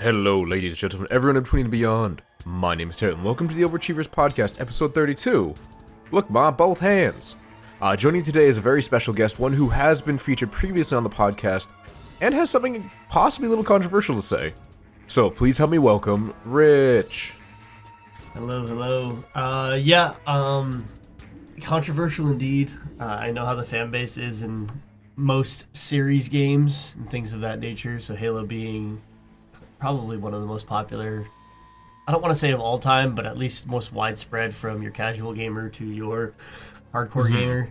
Hello, ladies and gentlemen, everyone in between and beyond. My name is Terry, and welcome to the OverAchievers Podcast, episode 32. Look, Mah Both hands. Joining today is a very special guest, one who has been featured previously on the podcast, and has something possibly a little controversial to say. So, please help me welcome Rich. Hello. Controversial indeed. I know how the fan base is in most series games and things of that nature, so Halo being probably one of the most popular, I don't want to say of all time, but at least most widespread from your casual gamer to your hardcore gamer.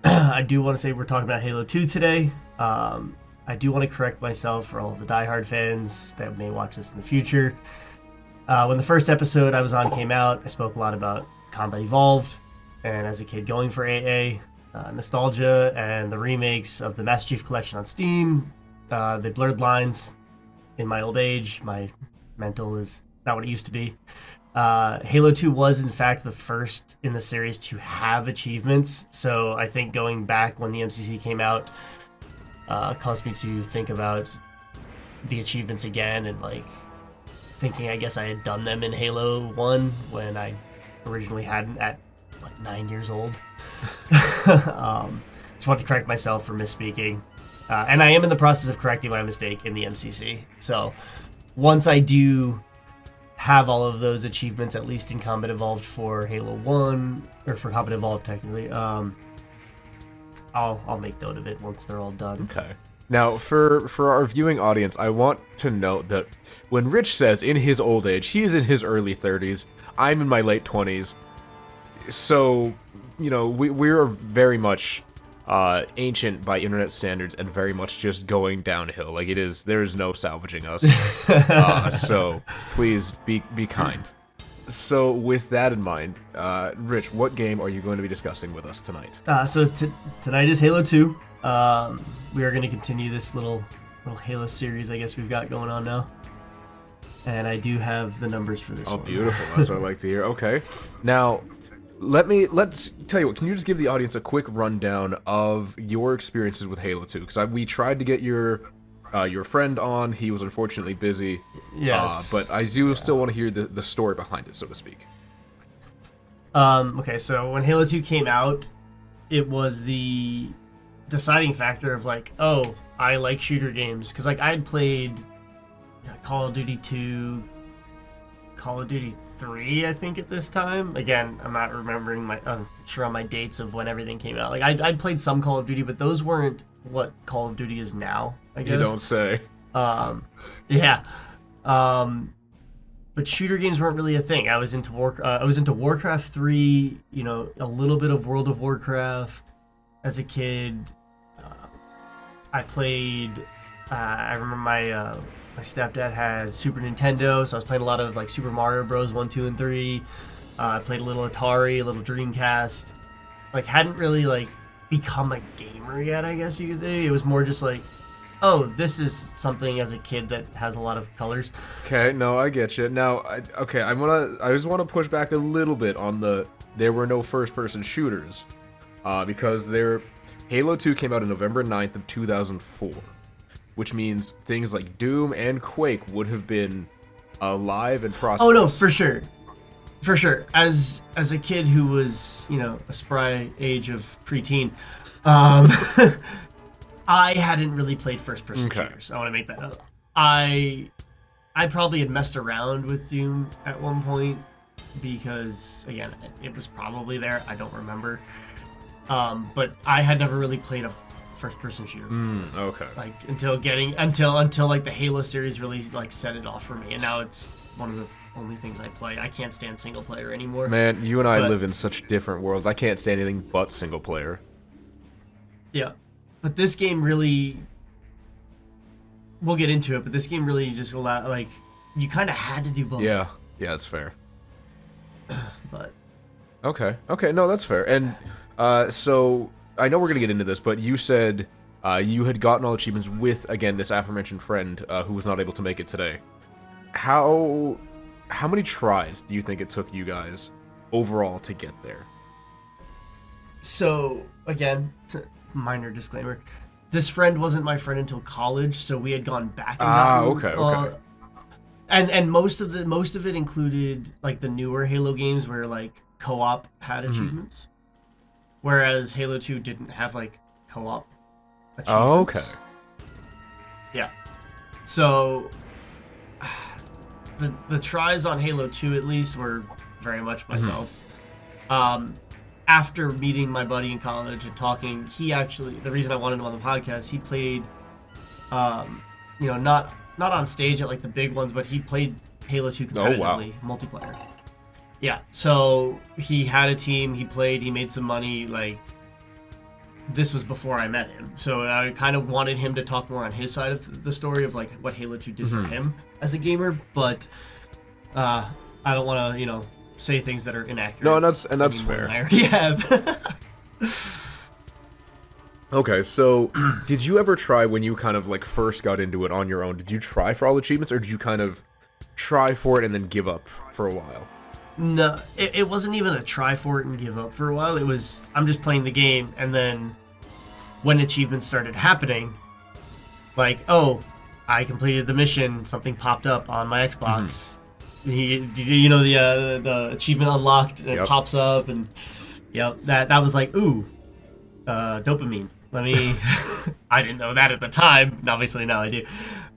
I do want to say we're talking about Halo 2 today. I do want to correct myself for all of the diehard fans that may watch this in the future. When the first episode I was on came out, I spoke a lot about Combat Evolved, and as a kid going for AA, nostalgia, and the remakes of the Master Chief Collection on Steam. They blurred lines in my old age. My mental is not what it used to be. Halo 2 was, in fact, the first in the series to have achievements, so I think going back when the MCC came out caused me to think about the achievements again and, thinking I guess I had done them in Halo 1 when I originally hadn't at, 9 years old. Just want to correct myself for misspeaking. And I am in the process of correcting my mistake in the MCC. So once I do have all of those achievements, at least in Combat Evolved for Halo 1, or for Combat Evolved technically, I'll make note of it once they're all done. Okay. Now, for our viewing audience, I want to note that when Rich says in his old age, he is in his early 30s, I'm in my late 20s. So, we're very much ancient by internet standards and very much just going downhill. There's no salvaging us. So please be kind. So with that in mind, Rich, what game are you going to be discussing with us tonight? Tonight is Halo 2. We are going to continue this little Halo series I guess we've got going on now. And I do have the numbers for this one. Oh, beautiful. That's what I like to hear. Okay. Now, let's tell you what, can you just give the audience a quick rundown of your experiences with Halo 2? Because we tried to get your friend on. He was unfortunately busy. Yes. But I do still want to hear the story behind it, so to speak. Okay, so when Halo 2 came out, it was the deciding factor of I like shooter games. Because I'd played Call of Duty 2, Call of Duty 3, I think, at this time. Again, I'm not remembering I'm sure on my dates of when everything came out. I'd played some Call of Duty, but those weren't what Call of Duty is now, I guess. You don't say. Yeah. But shooter games weren't really a thing. I was into Warcraft 3, a little bit of World of Warcraft as a kid. I played, I remember my stepdad had Super Nintendo, so I was playing a lot of Super Mario Bros. 1, 2, and 3. I played a little Atari, a little Dreamcast. Hadn't really become a gamer yet, I guess you could say. It was more just this is something as a kid that has a lot of colors. Okay, no, I get you. Now, I just want to push back a little bit on there were no first-person shooters, because Halo 2 came out on November 9th of 2004. Which means things like Doom and Quake would have been alive and prosperous. Oh no, for sure. As a kid who was, a spry age of preteen, I hadn't really played first-person shooters. I want to make that up. I probably had messed around with Doom at one point because, again, it was probably there. I don't remember. But I had never really played a first-person shooter before. Okay. Until the Halo series really set it off for me, and now it's one of the only things I play. I can't stand single player anymore. Man, you and I live in such different worlds. I can't stand anything but single player. Yeah, but this game really, we'll get into it. But this game really just allowed you kind of had to do both. Yeah, that's fair. But okay, no, that's fair. And so. I know we're going to get into this, but you said you had gotten all achievements with, again, this aforementioned friend who was not able to make it today. How many tries do you think it took you guys overall to get there? So, again, minor disclaimer. this friend wasn't my friend until college, so we had gone back. Okay. And most of it included like the newer Halo games where like co-op had achievements, whereas Halo 2 didn't have like co-op achievements. Oh, okay. Yeah. So the tries on Halo 2 at least were very much myself. After meeting my buddy in college and talking, he actually, the reason I wanted him on the podcast, he played, not on stage at like the big ones, but he played Halo 2 competitively, multiplayer. Yeah, so he had a team, he played, he made some money, like, this was before I met him. So I kind of wanted him to talk more on his side of the story of like what Halo 2 did for him as a gamer, but I don't want to, say things that are inaccurate. No, and that's fair. I already have. Okay, so did you ever try when you kind of like first got into it on your own? Did you try for all achievements, or did you kind of try for it and then give up for a while? No, it wasn't even a try for it and give up for a while. It was, I'm just playing the game, and then when achievements started happening, like, oh, I completed the mission, something popped up on my Xbox. The achievement unlocked, and it pops up, and that was like, ooh, dopamine. Let me. I didn't know that at the time. And obviously now I do,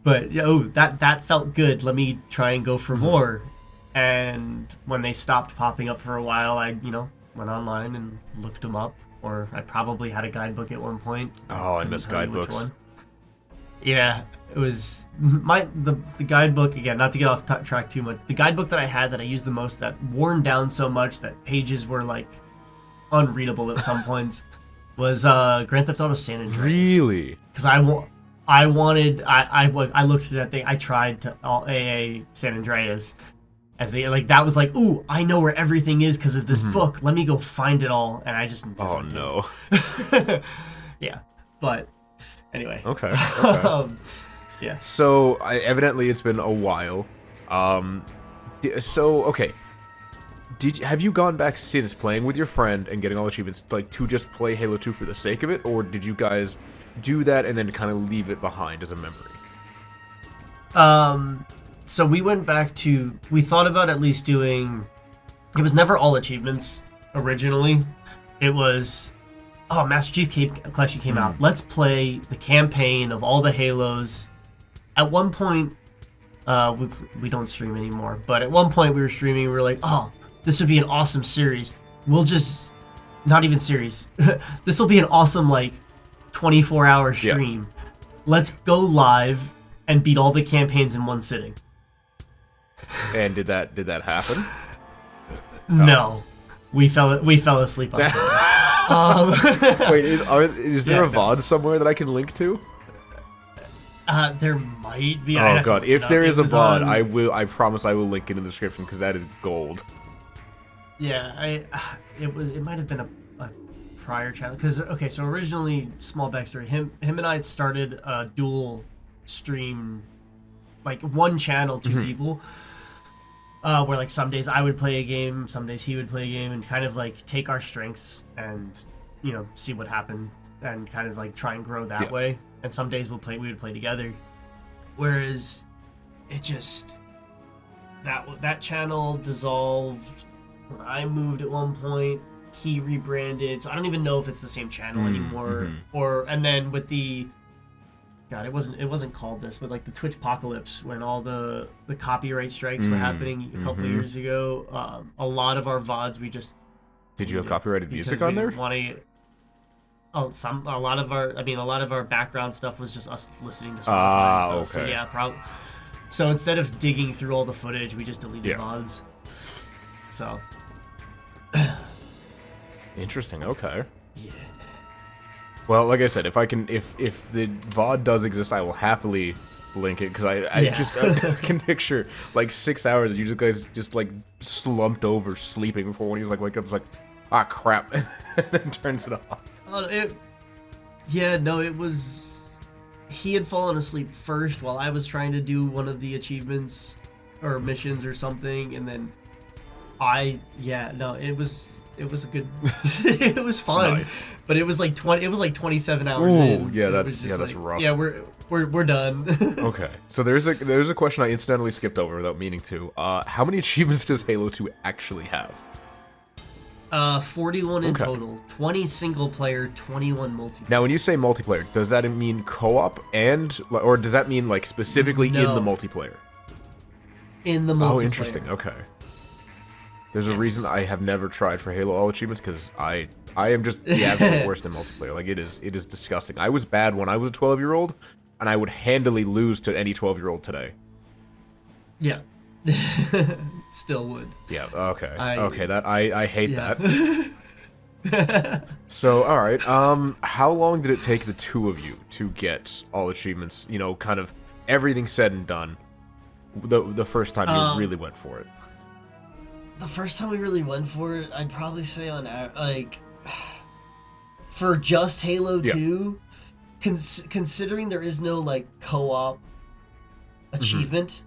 but that felt good. Let me try and go for more. And when they stopped popping up for a while, I went online and looked them up, or I probably had a guidebook at one point. Oh, I miss guidebooks. Yeah, it was the guidebook, again, not to get off track too much. The guidebook that I had that I used the most, that worn down so much that pages were like unreadable at some points, was Grand Theft Auto San Andreas. Really? Because I looked at that thing. I tried to AA San Andreas as that was like, ooh, I know where everything is because of this book. Let me go find it all, and I just no. Yeah, but. Anyway. Okay. Yeah. So evidently it's been a while. Have you gone back since playing with your friend and getting all achievements, like, to just play Halo 2 for the sake of it, or did you guys do that and then kind of leave it behind as a memory? So we went back to. We thought about at least doing. It was never all achievements originally. It was. Oh, Master Chief Collection came out. Let's play the campaign of all the Halos. At one point, we don't stream anymore, but at one point we were streaming, we were like, oh, this would be an awesome series. We'll just, not even series. This will be an awesome, 24-hour stream. Yeah. Let's go live and beat all the campaigns in one sitting. And did that happen? No. We fell asleep on that. Wait, is there a VOD somewhere that I can link to? There might be. Oh god, if there is a VOD, I promise I will link it in the description because that is gold. Yeah, it might have been a prior channel because so originally, small backstory, him and I started a dual stream, like one channel, two people. Where some days I would play a game, some days he would play a game, and kind of take our strengths and see what happened and kind of try and grow that way. And some days we would play together. Whereas it just that channel dissolved when I moved at one point. He rebranded, so I don't even know if it's the same channel anymore. And then with the God, it wasn't called this, but the Twitch apocalypse, when all the copyright strikes were happening a couple of years ago, a lot of our VODs we just did you have copyrighted music on there? A lot of our background stuff was just us listening to Spotify and stuff. Okay. So yeah, so instead of digging through all the footage, we just deleted VODs. So interesting. Okay. Yeah. Well, like I said, if the VOD does exist, I will happily link it because I can picture 6 hours of you guys just slumped over sleeping before when he was wake up, it's crap, and then turns it off. It was. He had fallen asleep first while I was trying to do one of the achievements or missions or something, and then it was. It was a good. It was fun, Nice. but it was like 27 hours Ooh, in. yeah, It that's was just that's like, rough. Yeah, we're done. Okay, so there's a question I incidentally skipped over without meaning to. How many achievements does Halo 2 actually have? 41 in Okay. total. 20 single player, 21 multiplayer. Now, when you say multiplayer, does that mean co-op or does that mean like specifically in No. the multiplayer? In the multiplayer. Oh, interesting. Okay. There's a Yes. reason I have never tried for Halo All Achievements because I am just the absolute worst in multiplayer. Like it is disgusting. I was bad when I was a 12-year-old, and I would handily lose to any 12-year-old today. Yeah. Still would. Yeah. Okay. I hate Yeah. that. So, all right. How long did it take the two of you to get all achievements? You know, kind of everything said and done. The first time you really went for it. The first time we really went for it, I'd probably say like for just Halo 2, considering there is no like co-op achievement,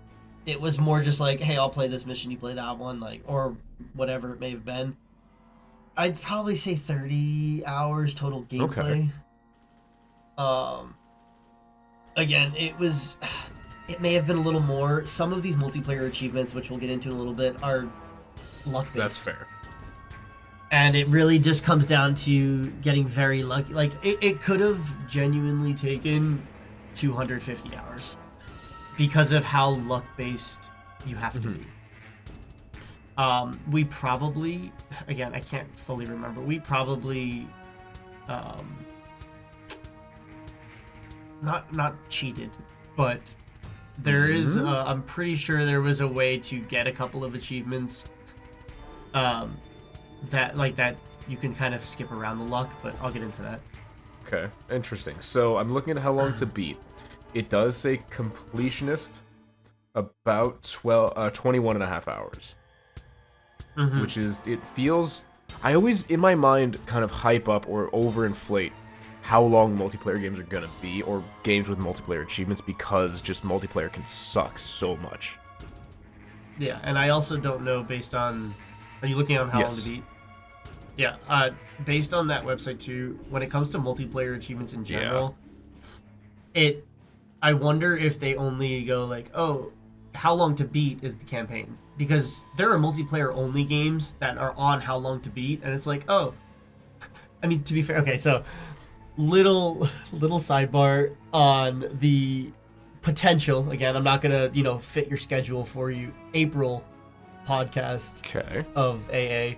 it was more just like, hey, I'll play this mission, you play that one, like, or whatever it may have been. I'd probably say 30 hours total gameplay. Again, it may have been a little more. Some of these multiplayer achievements, which we'll get into in a little bit, are luck-based. That's fair. And it really just comes down to getting very lucky. Like, it could have genuinely taken 250 hours because of how luck-based you have to be. We probably, again, I can't fully remember, we probably not cheated, but there is I'm pretty sure there was a way to get a couple of achievements that you can kind of skip around the luck, but I'll get into that. Okay, interesting. So I'm looking at how long to beat. It does say completionist about 21 and a half hours. Which is, it feels, I always, in my mind, kind of hype up or overinflate how long multiplayer games are going to be, or games with multiplayer achievements, because just multiplayer can suck so much. Yeah, and I also don't know based on, are you looking on how long to beat? Yeah, based on that website too, when it comes to multiplayer achievements in general, I wonder if they only go like, oh, how long to beat is the campaign. Because there are multiplayer only games that are on how long to beat, and it's like, oh, I mean, to be fair, okay, so little sidebar on the potential, again, I'm not gonna, fit your schedule for you, April podcast of AA.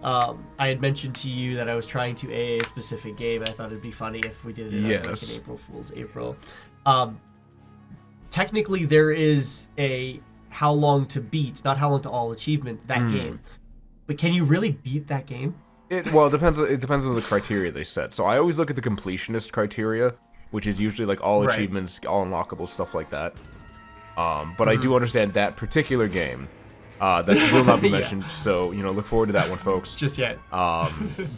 I had mentioned to you that I was trying to AA a specific game. I thought it'd be funny if we did it as like an April Fool's April. Technically, there is a how long to beat, not how long to all achievement, that game. But can you really beat that game? It depends on the criteria they set. So I always look at the completionist criteria, which is usually like all achievements, all unlockable, stuff like that. But I do understand that particular game that will not be mentioned. So look forward to that one, folks. Just yet.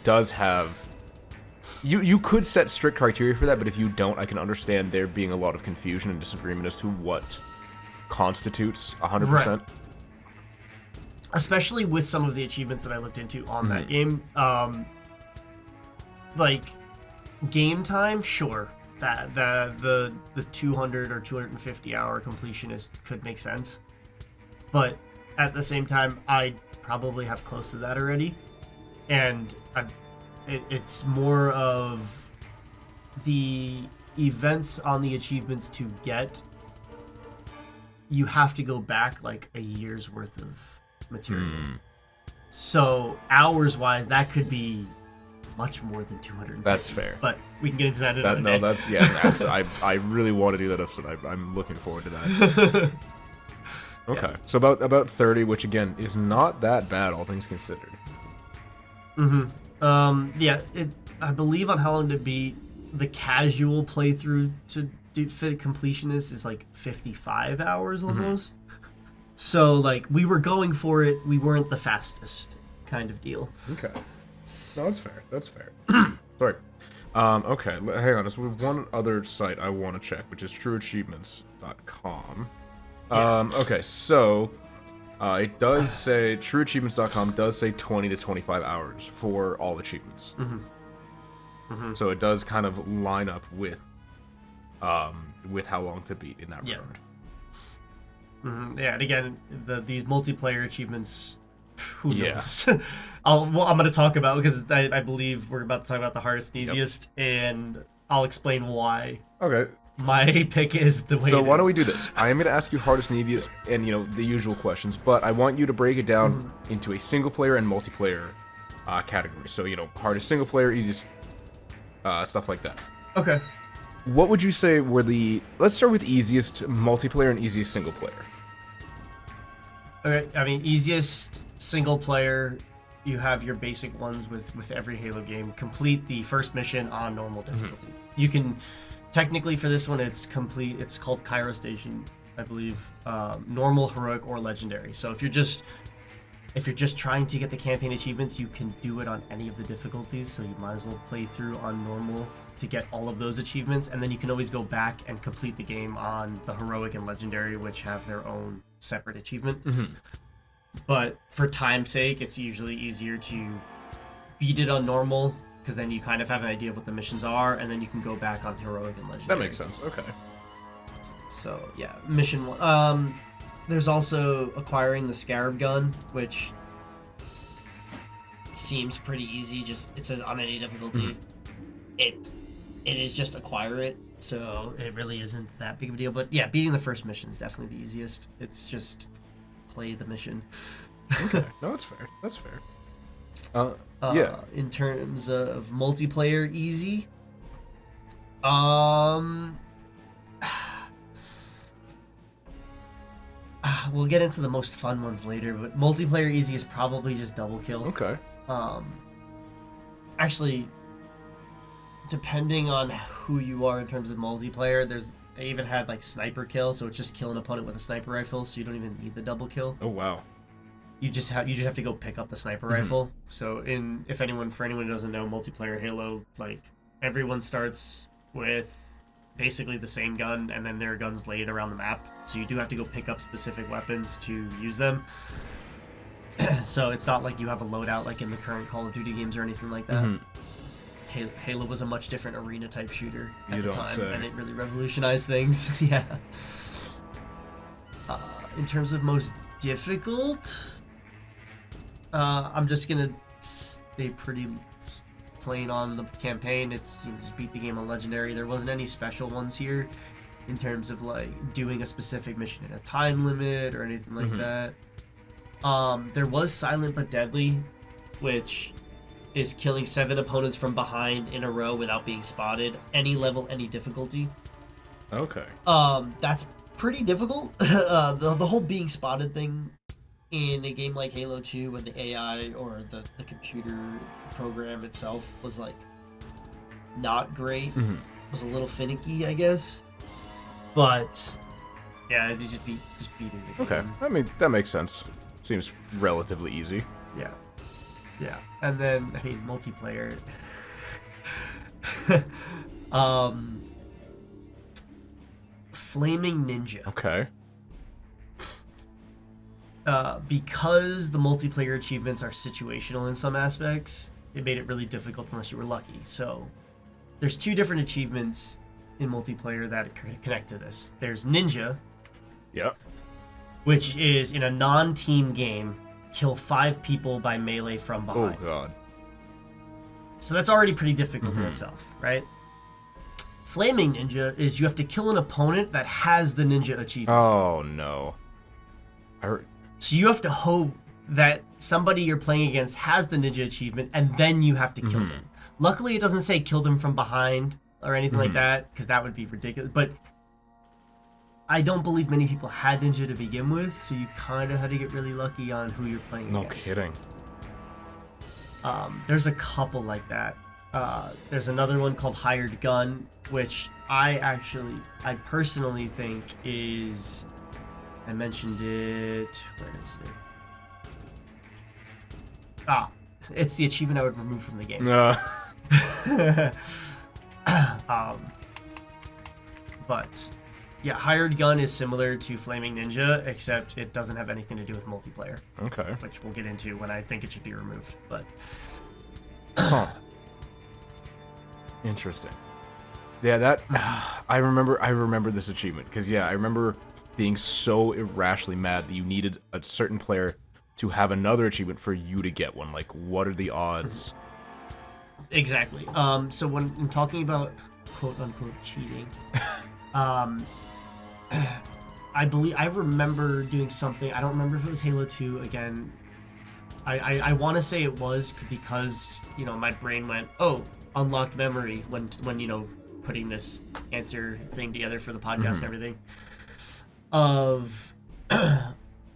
Does have you could set strict criteria for that, but if you don't, I can understand there being a lot of confusion and disagreement as to what constitutes 100%. Especially with some of the achievements that I looked into on that game. Like game time, sure, that the 200 or 250 hour completionist could make sense, but at the same time, I probably have close to that already, and it's more of the events on the achievements to get. You have to go back like a year's worth of material. So hours-wise, that could be much more than 250. That's fair. But we can get into that another day. That's I really want to do that episode. I'm looking forward to that. Okay, so about 30, which again is not that bad, all things considered. I believe on how long to beat, the casual playthrough to fit completionist is like 55 hours almost. So like we were going for it, we weren't the fastest kind of deal. Okay, no, that's fair. Sorry. Okay, hang on. So we have one other site I want to check, which is trueachievements.com. Okay, so It does say, trueachievements.com does say 20 to 25 hours for all achievements. So it does kind of line up with how long to beat in that regard. Yeah, and again, these multiplayer achievements, who knows? I'm going to talk about, because I believe we're about to talk about the hardest and easiest, and I'll explain why. Okay. My pick is the way. So why don't we do this? I am going to ask you hardest and easiest, and the usual questions, but I want you to break it down into a single player and multiplayer category. So hardest single player, easiest stuff like that. Okay. What would you say were let's start with easiest multiplayer and easiest single player. Okay, I mean, easiest single player, you have your basic ones with every Halo game. Complete the first mission on normal difficulty. You can, technically for this one, it's called Cairo Station, I believe. Normal, heroic, or legendary. So if you're just trying to get the campaign achievements, you can do it on any of the difficulties. So you might as well play through on normal to get all of those achievements, and then you can always go back and complete the game on the heroic and legendary, which have their own separate achievement. But for time's sake, it's usually easier to beat it on normal, because then you kind of have an idea of what the missions are, and then you can go back on heroic and legendary. That makes sense. Okay. So yeah, mission one. There's also acquiring the Scarab gun, which seems pretty easy. Just it says on any difficulty. It is just acquire it, so it really isn't that big of a deal. But yeah, beating the first mission is definitely the easiest. It's just play the mission. Okay, no, that's fair. That's fair. Yeah. In terms of multiplayer, easy. We'll get into the most fun ones later, but multiplayer easy is probably just double kill. Okay. Actually, depending on who you are in terms of multiplayer, they even had like sniper kill, so it's just kill an opponent with a sniper rifle, so you don't even need the double kill. Oh wow. You just have to go pick up the sniper rifle. So for anyone who doesn't know, multiplayer Halo, like everyone starts with basically the same gun, and then there are guns laid around the map. So you do have to go pick up specific weapons to use them. So it's not like you have a loadout like in the current Call of Duty games or anything like that. Halo was a much different arena type shooter at the time, and it really revolutionized things. Yeah. In terms of most difficult, I'm just gonna stay pretty plain on the campaign. It's just beat the game on legendary. There wasn't any special ones here in terms of like doing a specific mission in a time limit or anything like that. There was Silent but Deadly, which is killing 7 opponents from behind in a row without being spotted, any level, any difficulty. Okay. That's pretty difficult. The whole being spotted thing in a game like Halo 2, when the AI or the computer program itself was like not great, was a little finicky, I guess. But yeah, just beating the game. Okay, I mean that makes sense. Seems relatively easy. Yeah, and then I mean multiplayer. Flaming Ninja. Okay. Because the multiplayer achievements are situational in some aspects, it made it really difficult unless you were lucky. So there's 2 different achievements in multiplayer that connect to this. There's Ninja. Yep. Which is in a non-team game, kill 5 people by melee from behind. Oh god. So that's already pretty difficult in itself, right? Flaming Ninja is you have to kill an opponent that has the ninja achievement. Oh no. So you have to hope that somebody you're playing against has the ninja achievement, and then you have to kill them. Luckily, it doesn't say kill them from behind or anything like that, because that would be ridiculous. But I don't believe many people had ninja to begin with, so you kind of had to get really lucky on who you're playing against. No kidding. There's a couple like that. There's another one called Hired Gun, which I personally think is... I mentioned it... Where is it? It's the achievement I would remove from the game. But Yeah, Hired Gun is similar to Flaming Ninja, except it doesn't have anything to do with multiplayer. Okay. Which we'll get into when I think it should be removed. But Huh. Interesting. Yeah, that I remember this achievement because I remember being so irrationally mad that you needed a certain player to have another achievement for you to get one. Like, what are the odds? Exactly. So when I'm talking about quote unquote cheating, I remember doing something. I don't remember if it was Halo 2 again. I want to say it was because my brain went, oh, unlocked memory when putting this answer thing together for the podcast and everything of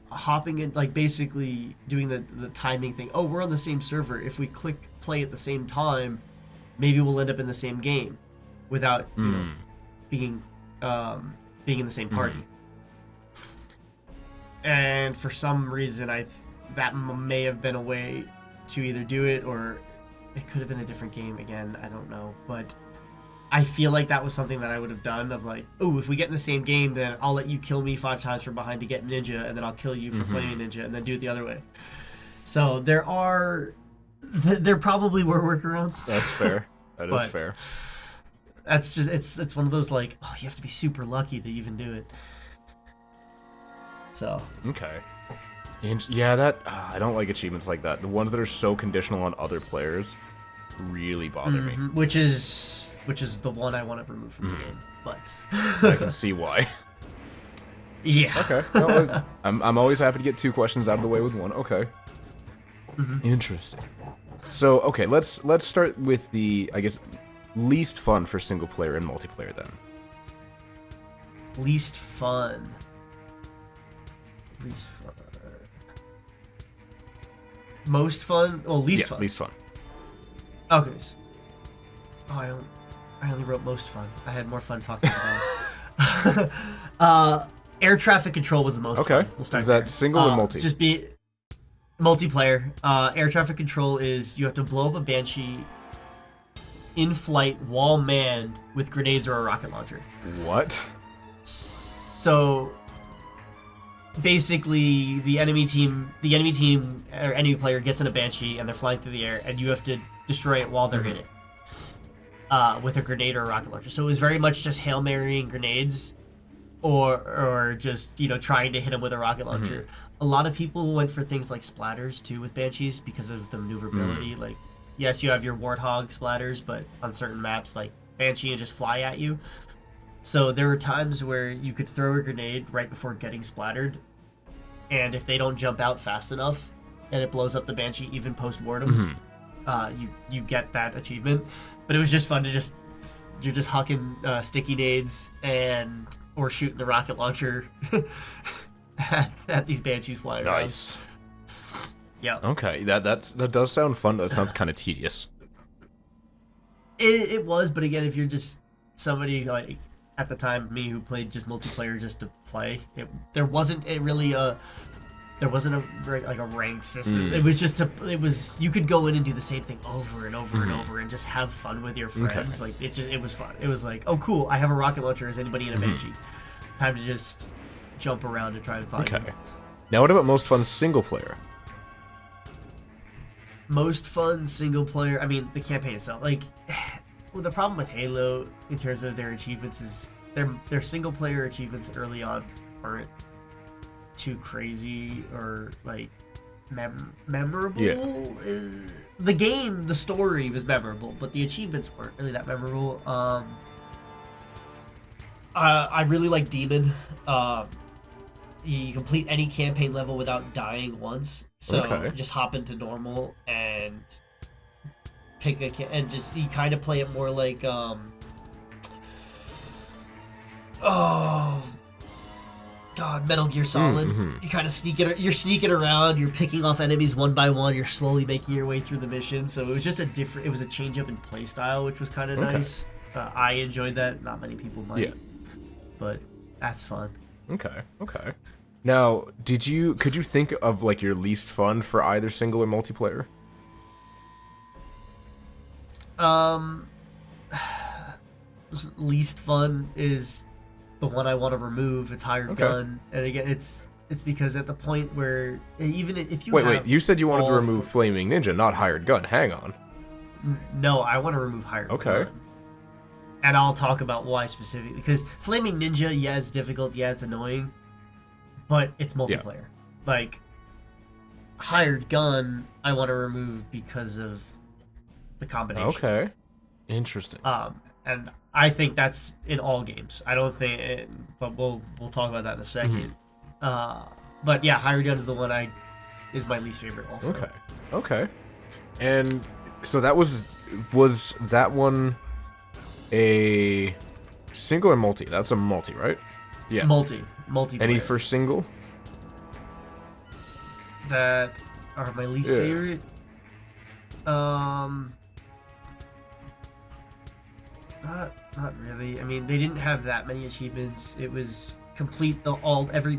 hopping in, like basically doing the timing thing. Oh, we're on the same server. If we click play at the same time, maybe we'll end up in the same game without being in the same party. And for some reason, that may have been a way to either do it, or it could have been a different game again. I don't know, but I feel like that was something that I would have done. Of like, oh, if we get in the same game, then I'll let you kill me 5 times from behind to get Ninja, and then I'll kill you for Flaming Ninja, and then do it the other way. So there probably were workarounds. That's fair. That is fair. That's just it's one of those like, oh, you have to be super lucky to even do it. So okay. Yeah, I don't like achievements like that. The ones that are so conditional on other players really bother me. Which is the one I want to remove from the game. But I can see why. Yeah. Okay. No, I'm always happy to get 2 questions out of the way with one. Okay. Interesting. So okay, let's start with the, I guess, least fun for single player and multiplayer then. Least fun. Most fun? Well, least fun. Least fun. Okay. Oh, I only wrote most fun. I had more fun talking about air traffic control was the most fun. We'll start Is that there. single or multi? Just be multiplayer. Air traffic control is you have to blow up a Banshee in flight while manned with grenades or a rocket launcher. What? So basically the enemy team or enemy player gets in a Banshee and they're flying through the air, and you have to destroy it while they're in it with a grenade or a rocket launcher. So it was very much just Hail Marrying grenades or just trying to hit them with a rocket launcher. A lot of people went for things like splatters too with Banshees because of the maneuverability. Like, yes, you have your Warthog splatters, but on certain maps like Banshee and just fly at you. So there were times where you could throw a grenade right before getting splattered, and if they don't jump out fast enough and it blows up the Banshee even post-mortem, you get that achievement. But it was just fun to you're just hucking sticky nades or shooting the rocket launcher at these Banshees flying around. Nice. Yeah. Okay, that does sound fun. That sounds kind of tedious. It was, but again, if you're just somebody like at the time me who played just multiplayer just to play, there wasn't a ranked system. It was just you could go in and do the same thing over and over and over and just have fun with your friends. Like it was fun. It was like, oh cool, I have a rocket launcher. Is anybody in a Banshee? Time to just jump around and try and find them. Now what about most fun single player? Most fun single player, I mean the campaign itself. Like, well, the problem with Halo in terms of their achievements is their single player achievements early on aren't too crazy or like memorable. The story was memorable, but the achievements weren't really that memorable. I really like Demon. You complete any campaign level without dying once, so just hop into normal and pick and just you kind of play it more like Metal Gear Solid. You kind of you're sneaking around, you're picking off enemies one by one, you're slowly making your way through the mission. So it was just it was a change up in play style, which was kind of nice. I enjoyed that. Not many people might, but that's fun. Okay. Now, could you think of like your least fun for either single or multiplayer? Least fun is the one I want to remove. It's hired gun, and again, it's because at the point where even if you wait, you said you wanted to remove Flaming Ninja, not hired gun. Hang on. No, I want to remove hired gun. And I'll talk about why specifically, because Flaming Ninja, yeah, it's difficult, yeah, it's annoying, but it's multiplayer. Yeah. Like, hired gun, I want to remove because of the combination. Okay, interesting. And I think that's in all games. I don't think, but we'll talk about that in a second. But yeah, hired gun is the one is my least favorite also. Okay. And so that was that one a single or multi? That's a multi, right? Yeah. Multi. Any for single? That are my least favorite. Not really. I mean, they didn't have that many achievements. It was complete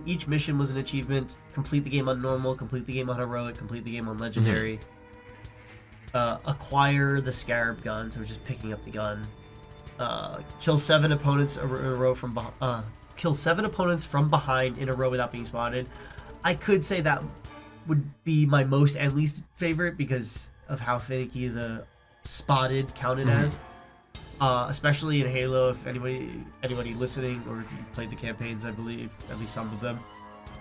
each mission was an achievement. Complete the game on normal, complete the game on heroic, complete the game on legendary. Acquire the scarab gun, so just picking up the gun. Kill 7 opponents in a row from kill 7 opponents from behind in a row without being spotted. I could say that would be my most and least favorite because of how finicky the spotted counted as. Especially in Halo, if anybody listening, or if you played the campaigns, I believe, at least some of them,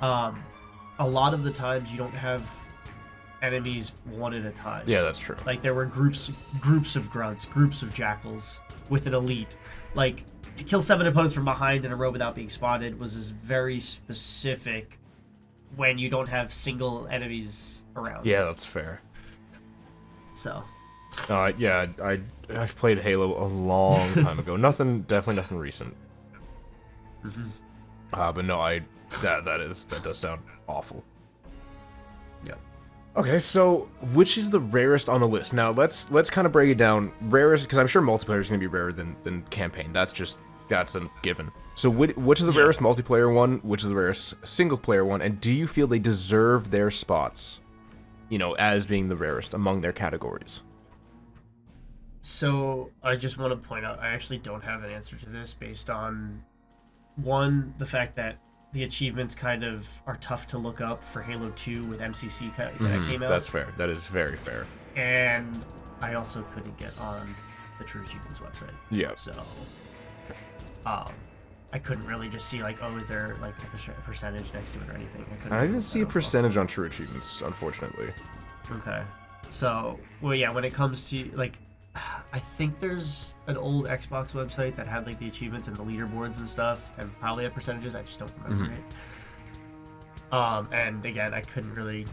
a lot of the times you don't have enemies one at a time. Yeah, that's true. Like, there were groups of grunts, groups of jackals with an elite. Like, to kill 7 opponents from behind in a row without being spotted was very specific when you don't have single enemies around. Yeah, that's fair. So... yeah, I've played Halo a long time ago. Definitely nothing recent. But no, that does sound awful. Yeah. Okay, so which is the rarest on the list? Now let's kind of break it down. Rarest, because I'm sure multiplayer is going to be rarer than campaign. That's a given. So which is the rarest multiplayer one? Which is the rarest single player one? And do you feel they deserve their spots? As being the rarest among their categories. So, I just want to point out, I actually don't have an answer to this based on, one, the fact that the achievements kind of are tough to look up for Halo 2 with MCC that came out. That's fair. That is very fair. And I also couldn't get on the True Achievements website. Yeah. So, I couldn't really just see, is there, a percentage next to it or anything. I didn't see a percentage on True Achievements, unfortunately. Okay. So, when it comes to, I think there's an old Xbox website that had the achievements and the leaderboards and stuff, and probably had percentages. I just don't remember it. And again, I couldn't really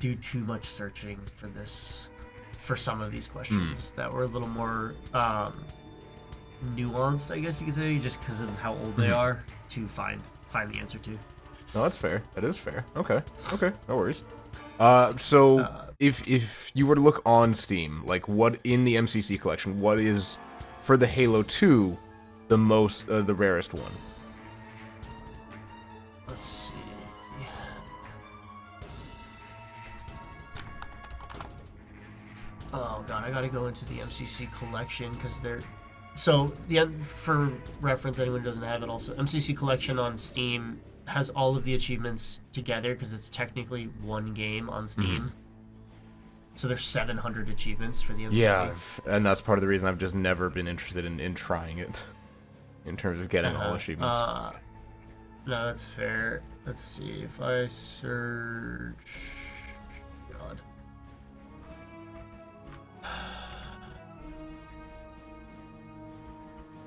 do too much searching for some of these questions that were a little more nuanced, I guess you could say, just because of how old they are to find the answer to. No, that's fair. That is fair. Okay, no worries. If you were to look on Steam, what in the MCC collection, what is for the Halo 2 the most the rarest one? Let's see. Oh god, I gotta go into the MCC collection because they're for reference, anyone who doesn't have it. Also, MCC collection on Steam has all of the achievements together because it's technically one game on Steam. So there's 700 achievements for the MCC. Yeah, and that's part of the reason I've just never been interested in trying it, in terms of getting all achievements. No, that's fair. Let's see if I search. God.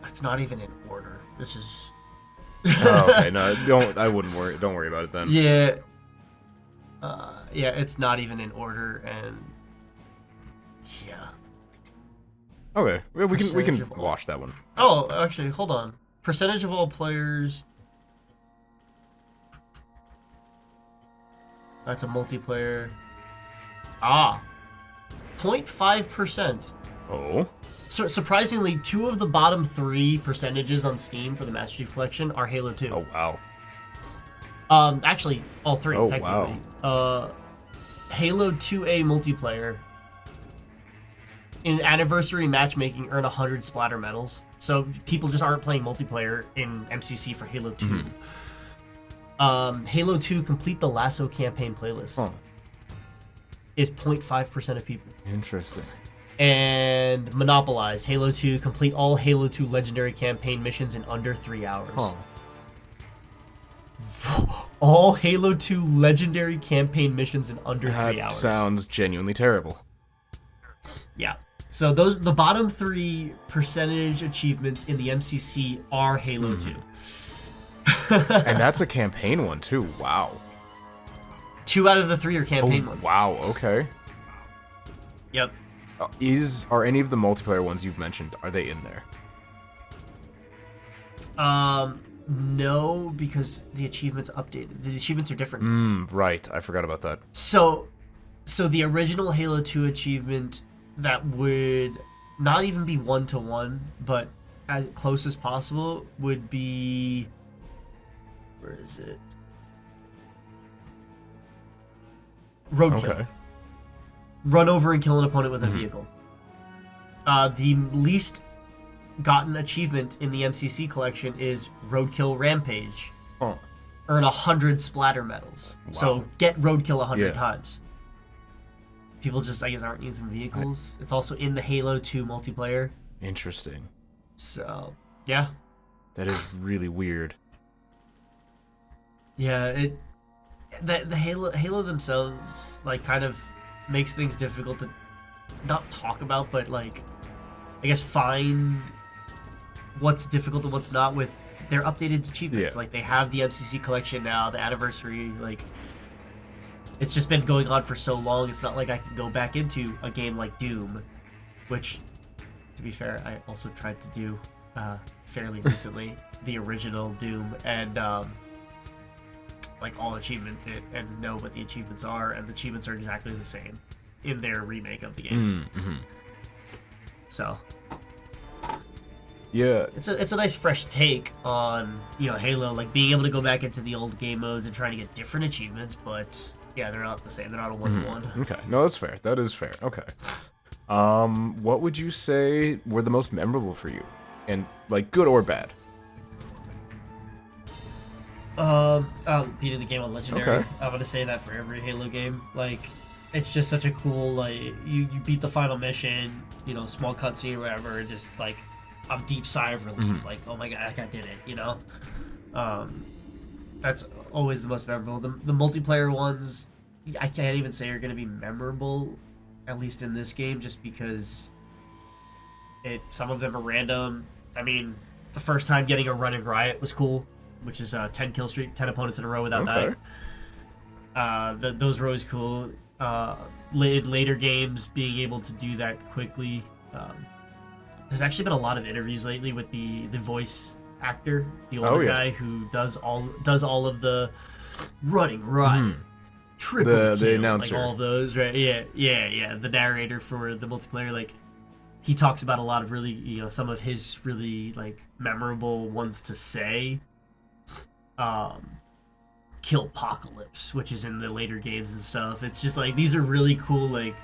It's not even in order. This is. Okay, no, I wouldn't worry. Don't worry about it then. Yeah. Yeah, it's not even in order, and yeah. Okay, we can watch that one. Oh, actually, hold on. Percentage of all players. That's a multiplayer. 0.5%. Oh. So surprisingly, 2 of the bottom 3 percentages on Steam for the Master Chief Collection are Halo 2. Oh wow. Actually, all 3 technically. Wow. Halo 2A multiplayer. In anniversary matchmaking, earn 100 splatter medals. So people just aren't playing multiplayer in MCC for Halo 2. Halo 2 Complete the Lasso campaign playlist is 0.5% of people. Interesting. And Monopolized Halo 2 Complete all Halo 2 legendary campaign missions in under 3 hours. All Halo 2 legendary campaign missions in under 3 hours. Sounds genuinely terrible. Yeah. So the bottom 3 percentage achievements in the MCC are Halo 2. And that's a campaign one too. Wow. 2 out of the 3 are campaign ones. Wow. Okay. Yep. Are any of the multiplayer ones you've mentioned, are they in there? No, because the achievements updated. The achievements are different. Right. I forgot about that. So the original Halo 2 achievement that would not even be 1-to-1, but as close as possible would be... Where is it? Roadkill. Okay. Run over and kill an opponent with a vehicle. The least gotten achievement in the MCC collection is Roadkill Rampage. Earn 100 splatter medals. Wow. So get Roadkill 100 times. People just, I guess, aren't using vehicles. It's also in the Halo 2 multiplayer. Interesting. So, yeah. That is really weird. Yeah, the Halo themselves, like, kind of makes things difficult to not talk about, but, like, I guess find what's difficult and what's not with their updated achievements. Like, they have the MCC collection now, the anniversary, like, it's just been going on for so long, it's not like I can go back into a game like Doom, which, to be fair, I also tried to do fairly recently, the original Doom, and, like, all achievement and know what the achievements are, and the achievements are exactly the same in their remake of the game. So, yeah, it's a nice fresh take on, you know, Halo, like being able to go back into the old game modes and trying to get different achievements, but yeah, they're not the same. They're not a 1-to-1. Okay, no, that's fair. That is fair. Okay. What would you say were the most memorable for you, and like good or bad? Beating the game on Legendary. Okay. I'm gonna say that for every Halo game. Like, it's just such a cool, like, you beat the final mission, you know, small cutscene or whatever, just like a deep sigh of relief, like, oh my god, I did it, you know? That's always the most memorable. The multiplayer ones, I can't even say are gonna be memorable, at least in this game, just because some of them are random. I mean, the first time getting a running riot was cool, which is a 10 kill streak, 10 opponents in a row without dying. Those were always cool. Later games, being able to do that quickly. There's actually been a lot of interviews lately with the voice actor, the older guy who does all of the running riot, triple kill, the announcer, like all of those, right? Yeah. The narrator for the multiplayer, like, he talks about a lot of really, you know, some of his really, like, memorable ones to say. Killpocalypse, which is in the later games and stuff. It's just like, these are really cool, like,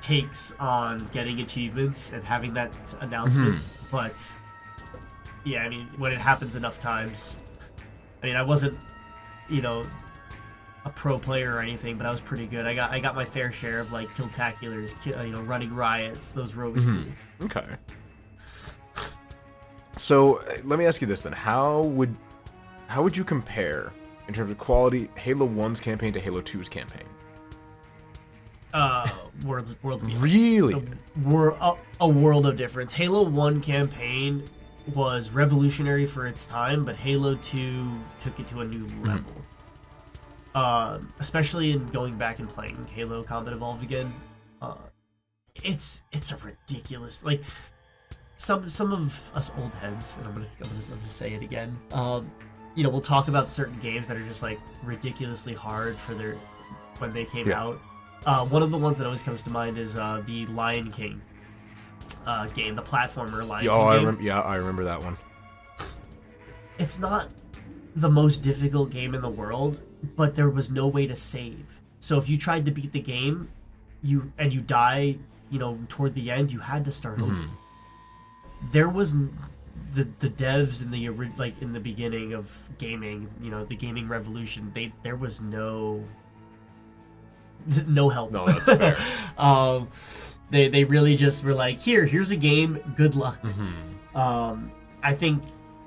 takes on getting achievements and having that announcement. But yeah, I mean, when it happens enough times, I mean, I wasn't, you know, a pro player or anything, but I was pretty good. I got my fair share of, like, killtaculars, you know, running riots. Those were always cool. Okay. So let me ask you this then: How would you compare, in terms of quality, Halo 1's campaign to Halo 2's campaign? Worlds of Really? A world of difference. Halo 1 campaign was revolutionary for its time, but Halo 2 took it to a new level. Especially in going back and playing Halo Combat Evolved again. It's a ridiculous, like, some of us old heads, and I'm gonna say it again. You know, we'll talk about certain games that are just, like, ridiculously hard for when they came out. One of the ones that always comes to mind is the Lion King game, the platformer Lion King game. I remember that one. It's not the most difficult game in the world, but there was no way to save. So if you tried to beat the game, you die, you know, toward the end, you had to start over. the devs in the beginning of gaming, the gaming revolution, there was no help. No, that's fair. They really just were like, here's a game, good luck. I think,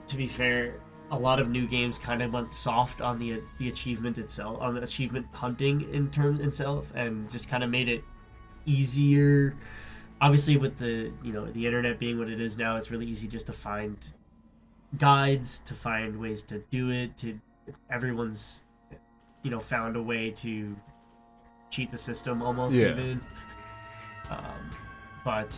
to be fair, a lot of new games kind of went soft on the achievement itself, on the achievement hunting in terms itself, and just kind of made it easier. Obviously, with the internet being what it is now, it's really easy just to find guides, to find ways to do it. Everyone's found a way to cheat the system almost. Yeah. Even. But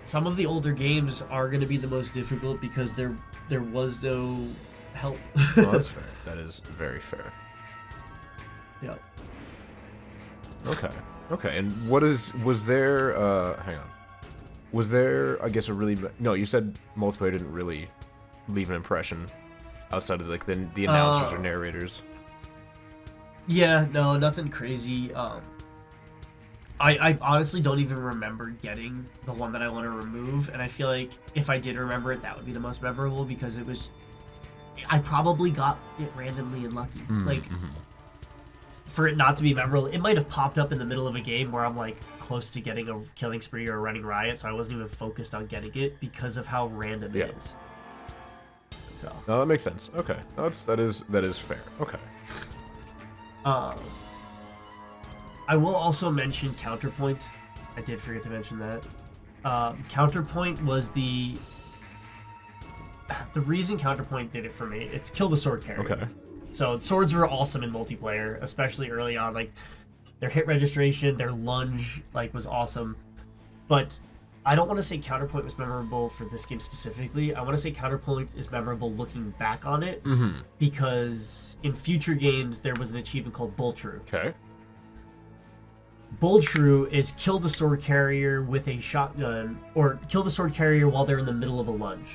some of the older games are going to be the most difficult because there was no help. Well, that's fair. That is very fair. Yeah. Okay. And was there, hang on. Was there, I guess, no, you said multiplayer didn't really leave an impression outside of, like, the announcers or narrators. Yeah, no, nothing crazy. I honestly don't even remember getting the one that I want to remove, and I feel like if I did remember it, that would be the most memorable, because I probably got it randomly and lucky. For it not to be memorable, it might have popped up in the middle of a game where I'm like close to getting a killing spree or a running riot, so I wasn't even focused on getting it because of how random it is. So no, that makes sense. Okay, that is fair. Okay. I will also mention Counterpoint. I did forget to mention that. Counterpoint was the reason Counterpoint did it for me. It's kill the sword carrier. Okay. So swords were awesome in multiplayer, especially early on. Like their hit registration, their lunge, was awesome. But I don't want to say Counterpoint was memorable for this game specifically. I want to say Counterpoint is memorable looking back on it, because in future games there was an achievement called Bull True. Okay. Bull True is kill the sword carrier with a shotgun, or kill the sword carrier while they're in the middle of a lunge.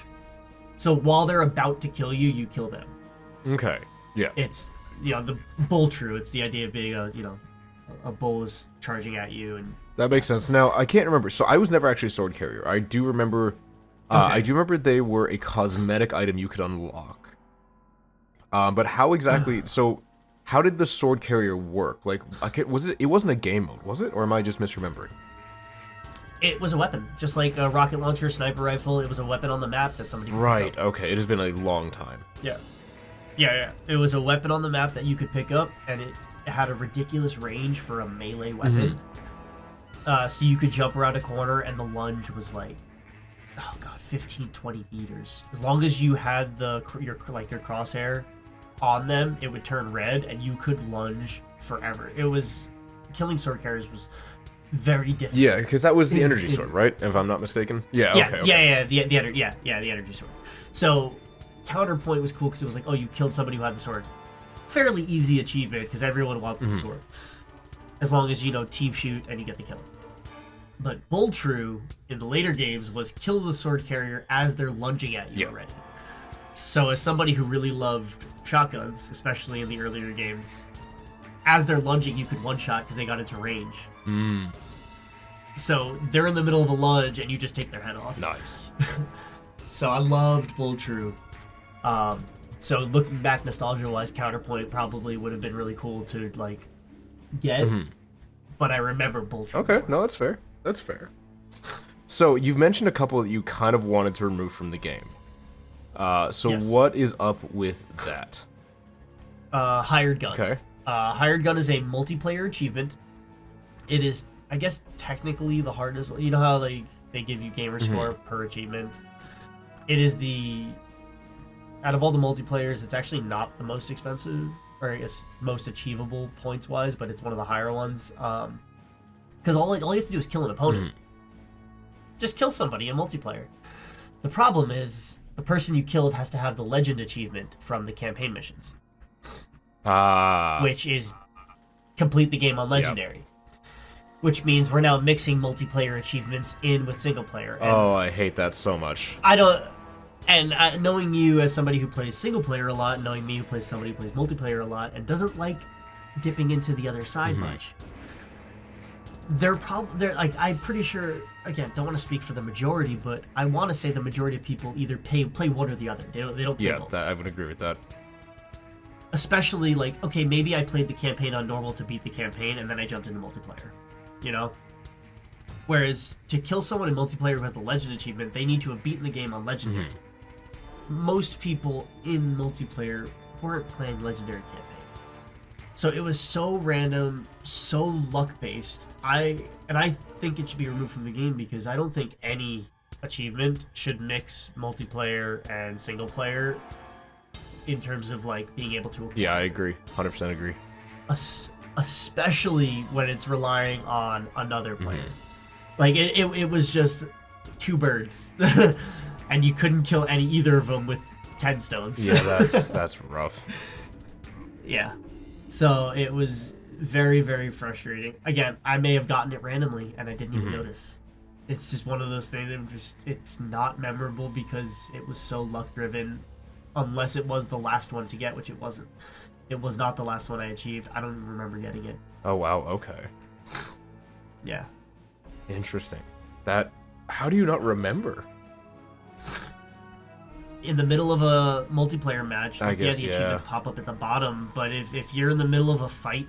So while they're about to kill you, you kill them. Okay. Yeah. It's the Bull True. It's the idea of being a bull is charging at you, and that makes sense. Now I can't remember. So I was never actually a sword carrier. I do remember. I do remember they were a cosmetic item you could unlock. But how exactly? So. How did the sword carrier work? Like, it wasn't a game mode, was it? Or am I just misremembering? It was a weapon. Just like a rocket launcher, sniper rifle, it was a weapon on the map that somebody could Right, pick up. Okay. It has been a long time. Yeah. It was a weapon on the map that you could pick up, and it had a ridiculous range for a melee weapon. So you could jump around a corner, and the lunge was like, 15, 20 meters. As long as you had your crosshair on them, it would turn red, and you could lunge forever. Killing sword carriers was very difficult. Yeah, because that was the energy sword, right? If I'm not mistaken. Yeah. Okay. The energy sword. So Counterpoint was cool because it was like, you killed somebody who had the sword. Fairly easy achievement because everyone wants the sword, as long as team shoot and you get the kill. But Bull True in the later games was kill the sword carrier as they're lunging at you already. So as somebody who really loved shotguns, especially in the earlier games, as they're lunging, you could one-shot because they got into range. So they're in the middle of a lunge, and you just take their head off. Nice. So I loved Bull True. So looking back nostalgia-wise, Counterpoint probably would have been really cool to, get. But I remember Bull True. Okay, no, that's fair. That's fair. So you've mentioned a couple that you kind of wanted to remove from the game. Yes. What is up with that? Hired Gun. Okay. Hired Gun is a multiplayer achievement. It is, I guess, technically the hardest one. You know how they give you gamer score per achievement? It is out of all the multiplayers, it's actually not the most expensive, or I guess most achievable points-wise, but it's one of the higher ones. Because all you have to do is kill an opponent. Just kill somebody in multiplayer. The problem is, the person you killed has to have the legend achievement from the campaign missions. Which is complete the game on legendary. Which means we're now mixing multiplayer achievements in with single player. And I hate that so much. Knowing you as somebody who plays single player a lot, knowing me who plays somebody who plays multiplayer a lot, and doesn't like dipping into the other side much, they're like, I'm pretty sure, again, don't want to speak for the majority, but I want to say the majority of people either play one or the other. They don't play both. I would agree with that. Especially like, okay, maybe I played the campaign on normal to beat the campaign and then I jumped into multiplayer, you know? Whereas to kill someone in multiplayer who has the legend achievement, they need to have beaten the game on legendary. Most people in multiplayer weren't playing legendary campaign. So it was so random, so luck-based. I think it should be removed from the game because I don't think any achievement should mix multiplayer and single player in terms of like being able to. Yeah, I agree. 100% agree. Especially when it's relying on another player. Like it was just two birds, and you couldn't kill either of them with 10 stones. Yeah, that's rough. Yeah. So it was very, very frustrating. Again, I may have gotten it randomly and I didn't even notice. It's just one of those things that it's not memorable because it was so luck driven, unless it was the last one to get, which it wasn't. It was not the last one I achieved. I don't even remember getting it. Oh wow, okay. Yeah. Interesting. How do you not remember? In the middle of a multiplayer match, like, the achievements pop up at the bottom, but if you're in the middle of a fight,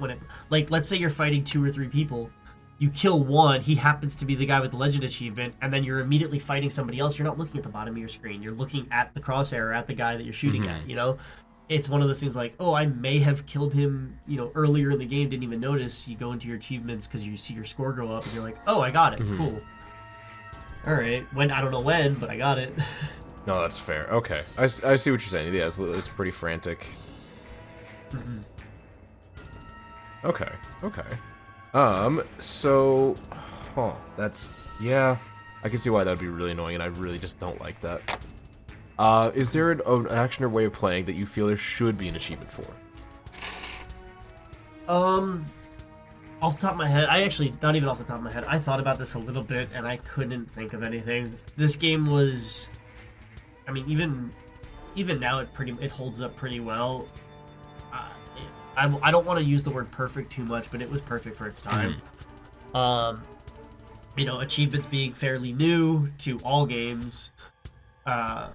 let's say you're fighting 2 or 3 people, you kill one, he happens to be the guy with the legend achievement, and then you're immediately fighting somebody else, you're not looking at the bottom of your screen, you're looking at the crosshair, at the guy that you're shooting at, you know? It's one of those things like, oh, I may have killed him, you know, earlier in the game, didn't even notice. You go into your achievements because you see your score go up, and you're like, oh, I got it, cool. All right, I don't know when, but I got it. No, that's fair. Okay, I see what you're saying. Yeah, it's pretty frantic. Okay. So, I can see why that'd be really annoying, and I really just don't like that. Is there an action or way of playing that you feel there should be an achievement for? Off the top of my head, not even off the top of my head, I thought about this a little bit, and I couldn't think of anything. This game was, I mean, even now it holds up pretty well. I don't want to use the word perfect too much, but it was perfect for its time. You know, achievements being fairly new to all games,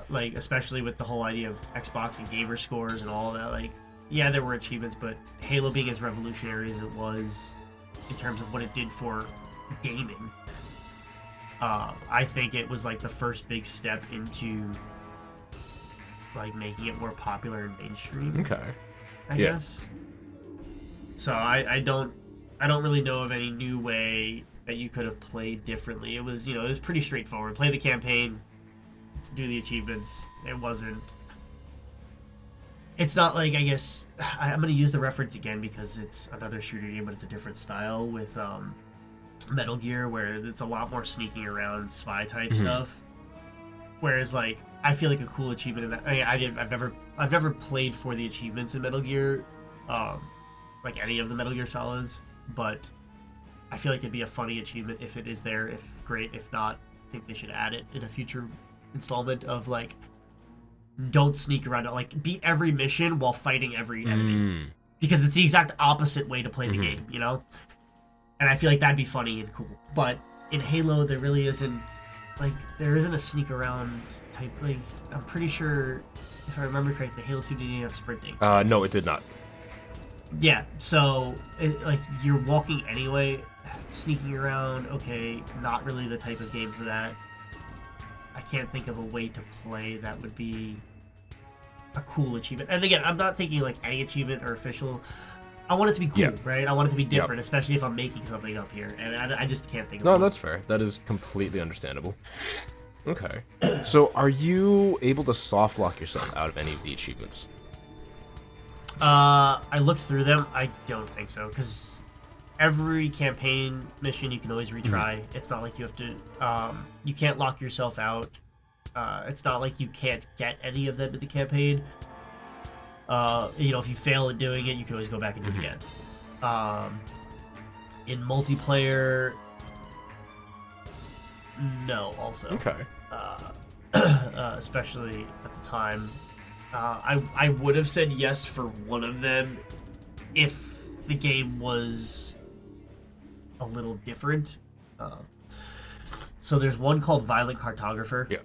like especially with the whole idea of Xbox and gamer scores and all that. Like, yeah, there were achievements, but Halo being as revolutionary as it was in terms of what it did for gaming, I think it was like the first big step into like making it more popular and mainstream. Okay. I guess. So I don't really know of any new way that you could have played differently. It was pretty straightforward. Play the campaign, do the achievements. It's not like, I guess, I'm going to use the reference again because it's another shooter game, but it's a different style with Metal Gear, where it's a lot more sneaking around spy type stuff. Whereas, like, I feel like a cool achievement in that. I mean, I've never played for the achievements in Metal Gear, like any of the Metal Gear Solids, but I feel like it'd be a funny achievement if it is there. If great, if not, I think they should add it in a future installment of like, don't sneak around, like beat every mission while fighting every enemy, because it's the exact opposite way to play the game, you know. And I feel like that'd be funny and cool. But in Halo, there really isn't. Like, there isn't a sneak around type. Like, I'm pretty sure, if I remember correctly, Halo 2 didn't have sprinting. No, it did not. Yeah, so, like, you're walking anyway, sneaking around, okay, not really the type of game for that. I can't think of a way to play that would be a cool achievement. And again, I'm not thinking, like, any achievement or official. I want it to be cool, right? I want it to be different, especially if I'm making something up here. And I just can't think of it. No, that's fair. That is completely understandable. Okay. So, are you able to soft lock yourself out of any of the achievements? I looked through them. I don't think so, because every campaign mission you can always retry. It's not like you have to... you can't lock yourself out. It's not like you can't get any of them in the campaign. If you fail at doing it, you can always go back and do it again. In multiplayer, no, also. Okay. Especially at the time. I would have said yes for one of them if the game was a little different. So there's one called Violent Cartographer, Yeah.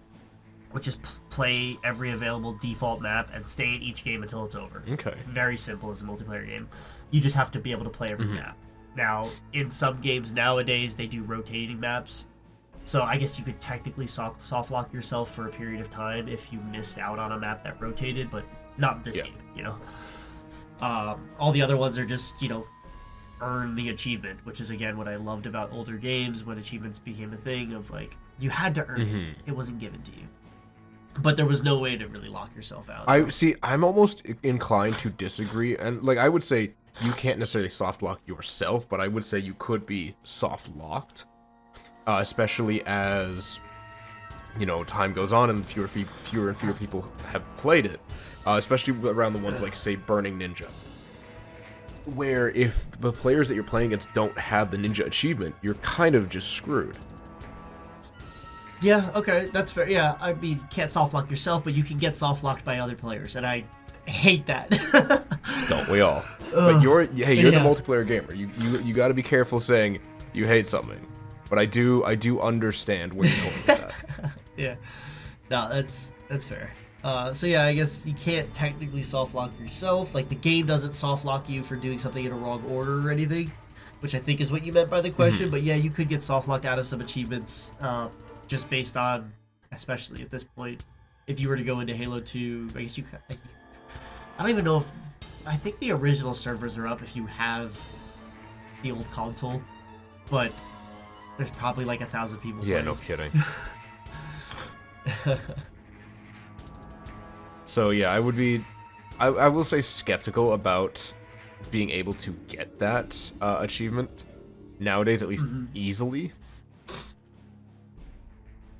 which is play every available default map and stay in each game until it's over. Okay. Very simple as a multiplayer game. You just have to be able to play every map. Now, in some games nowadays, they do rotating maps. So I guess you could technically soft lock yourself for a period of time if you missed out on a map that rotated, but not in this game, you know? All the other ones are just, you know, earn the achievement, which is, again, what I loved about older games when achievements became a thing of, like, you had to earn it. It wasn't given to you. But there was no way to really lock yourself out. I'm almost inclined to disagree, and like I would say you can't necessarily soft lock yourself, but I would say you could be soft locked, especially as you know time goes on and fewer and fewer people have played it, especially around the ones like say Burning Ninja, where if the players that you're playing against don't have the ninja achievement, you're kind of just screwed. Yeah, okay, that's fair. Yeah, I mean, you can't soft lock yourself, but you can get soft locked by other players, and I hate that. Don't we all? But you're the multiplayer gamer. You got to be careful saying you hate something. But I do understand where you're going with that. Yeah, no, that's fair. So yeah, I guess you can't technically soft lock yourself. Like the game doesn't soft lock you for doing something in a wrong order or anything, which I think is what you meant by the question. But yeah, you could get soft locked out of some achievements. Just based on, especially at this point, if you were to go into Halo 2, I guess I don't even know if, I think the original servers are up if you have the old console, but there's probably like 1,000 people playing. No kidding. So yeah, I will say skeptical about being able to get that achievement nowadays, at least easily.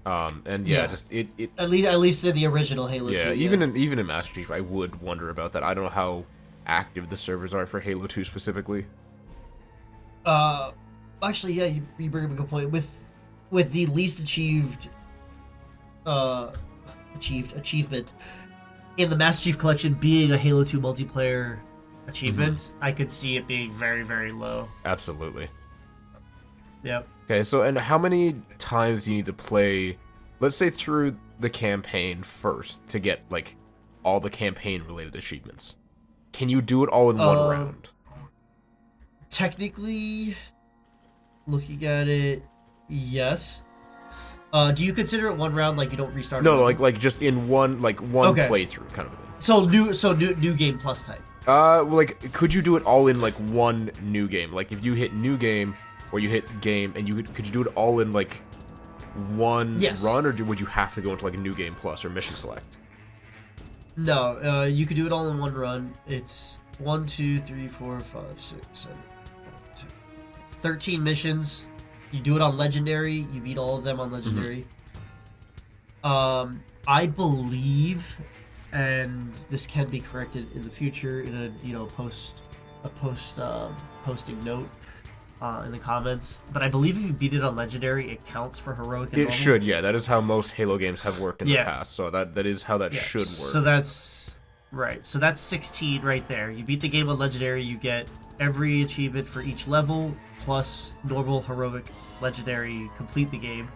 And just it at least in the original Halo 2. Yeah, even in Master Chief, I would wonder about that. I don't know how active the servers are for Halo 2 specifically. Actually, yeah, you bring up a good point. With the least achievement in the Master Chief Collection being a Halo 2 multiplayer achievement, I could see it being very, very low. Absolutely. Yep. Okay, so and how many times do you need to play, let's say through the campaign first to get like all the campaign related achievements? Can you do it all in one round? Technically, looking at it, yes. Do you consider it one round, like you don't restart? No, like just in one playthrough kind of thing. So new game plus type. Like could you do it all in like one new game? Like if you hit new game or you hit game and could you do it all in like one run, or would you have to go into like a new game plus or mission select? No, you could do it all in one run. It's 1, 2, 3, 4, 5, 6, 7, 8, 13 missions. You do it on legendary. You beat all of them on legendary. I believe, and this can be corrected in the future in a posting note in the comments. But I believe if you beat it on legendary, it counts for heroic. It should, yeah. That is how most Halo games have worked in the past. So that is how that should work. So that's right. So that's 16 right there. You beat the game on legendary, you get every achievement for each level plus normal, heroic, legendary. Complete the game.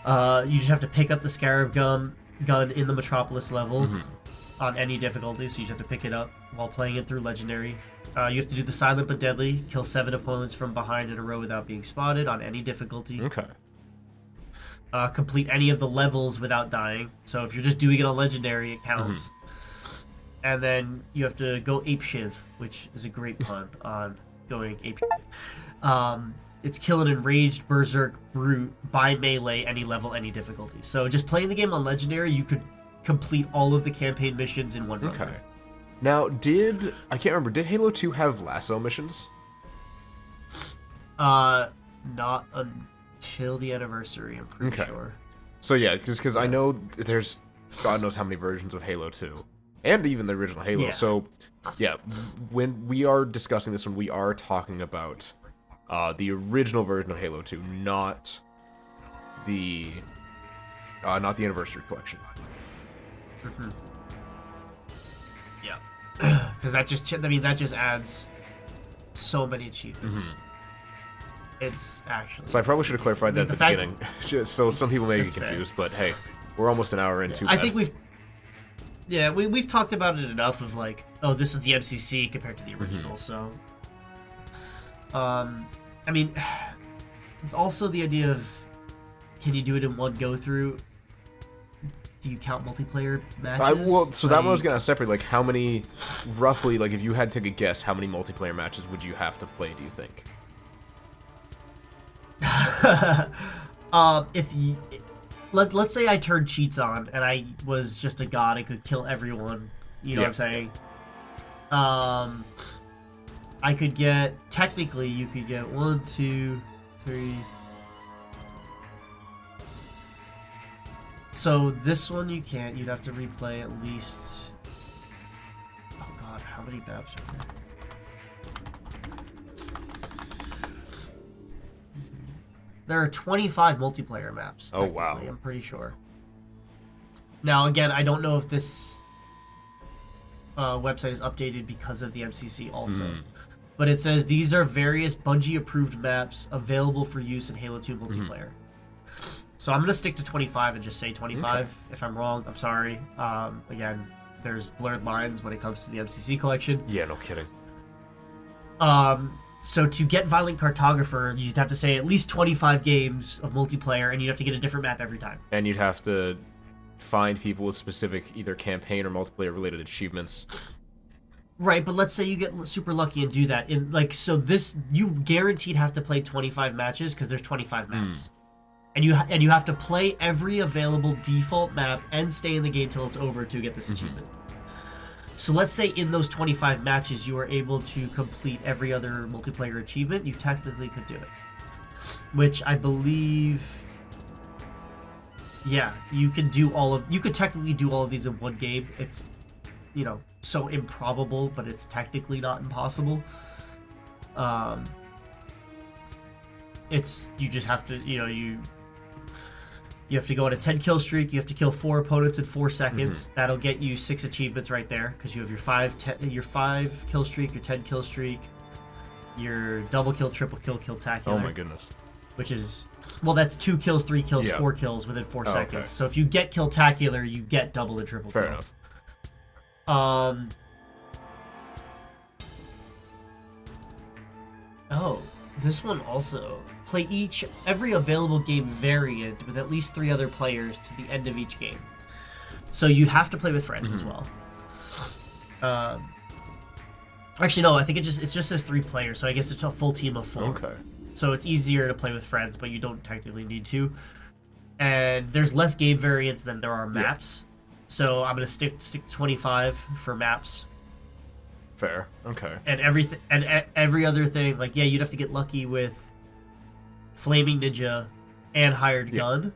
You just have to pick up the Scarab gun in the Metropolis level on any difficulty. So you just have to pick it up while playing it through legendary. You have to do the silent but deadly, kill 7 opponents from behind in a row without being spotted on any difficulty. Okay. Complete any of the levels without dying. So if you're just doing it on legendary, it counts. And then you have to go apeshiv, which is a great pun on going apeshiv. It's kill an enraged berserk brute by melee, any level, any difficulty. So just playing the game on legendary, you could complete all of the campaign missions in one run. Okay. Now, I can't remember, did Halo 2 have lasso missions? Not until the anniversary, I'm pretty sure. So yeah, because I know there's God knows how many versions of Halo 2. And even the original Halo. Yeah. So, yeah, when we are discussing this one, we are talking about the original version of Halo 2, not the anniversary collection. Yeah, because that just adds so many achievements. It's actually. So I probably should have clarified that at the beginning, just so some people may be confused. But hey, we're almost an hour in. Too bad. I think we've talked about it enough of like, oh, this is the MCC compared to the original. So, I mean, also the idea of can you do it in one go through? Do you count multiplayer matches? That one was gonna separate. Like, how many, roughly, like, if you had to take a guess, how many multiplayer matches would you have to play? Do you think? Let's say I turned cheats on and I was just a god and could kill everyone. You know what I'm saying? I could get, technically, you could get 1, 2, 3. So this one you can't. You'd have to replay at least. Oh god, how many maps are there? There are 25 multiplayer maps. Oh wow! I'm pretty sure. Now again, I don't know if this website is updated because of the MCC also. But it says these are various Bungie-approved maps available for use in Halo 2 multiplayer. So I'm going to stick to 25 and just say 25. Okay. If I'm wrong, I'm sorry. Again, there's blurred lines when it comes to the MCC collection. Yeah, no kidding. So to get Violent Cartographer, you'd have to say at least 25 games of multiplayer, and you'd have to get a different map every time. And you'd have to find people with specific either campaign or multiplayer-related achievements. Right, but let's say you get super lucky and do that. So this, you guaranteed have to play 25 matches because there's 25 maps. And you have to play every available default map and stay in the game till it's over to get this achievement. So let's say in those 25 matches you are able to complete every other multiplayer achievement, you technically could do it. Which I believe, yeah, you could technically do all of these in one game. It's, so improbable, but it's technically not impossible. You just have to, you have to go on a 10 kill streak. You have to kill 4 opponents in 4 seconds. That'll get you 6 achievements right there because you have your 5 kill streak, your 10 kill streak, your double kill, triple kill, kill-tacular. Oh my goodness. Which is, well, that's 2 kills, 3 kills, 4 kills within 4 seconds. Okay. So if you get kill-tacular, you get double and triple Fair kill. enough. Oh, this one also. Play every available game variant with at least 3 other players to the end of each game. So you'd have to play with friends as well. Actually, no, I think it just says 3 players, so I guess it's a full team of 4. Okay. So it's easier to play with friends, but you don't technically need to. And there's less game variants than there are maps. So I'm gonna stick to 25 for maps. Fair. Okay. And every other thing, like, yeah, you'd have to get lucky with Flaming Ninja and Hired Gun.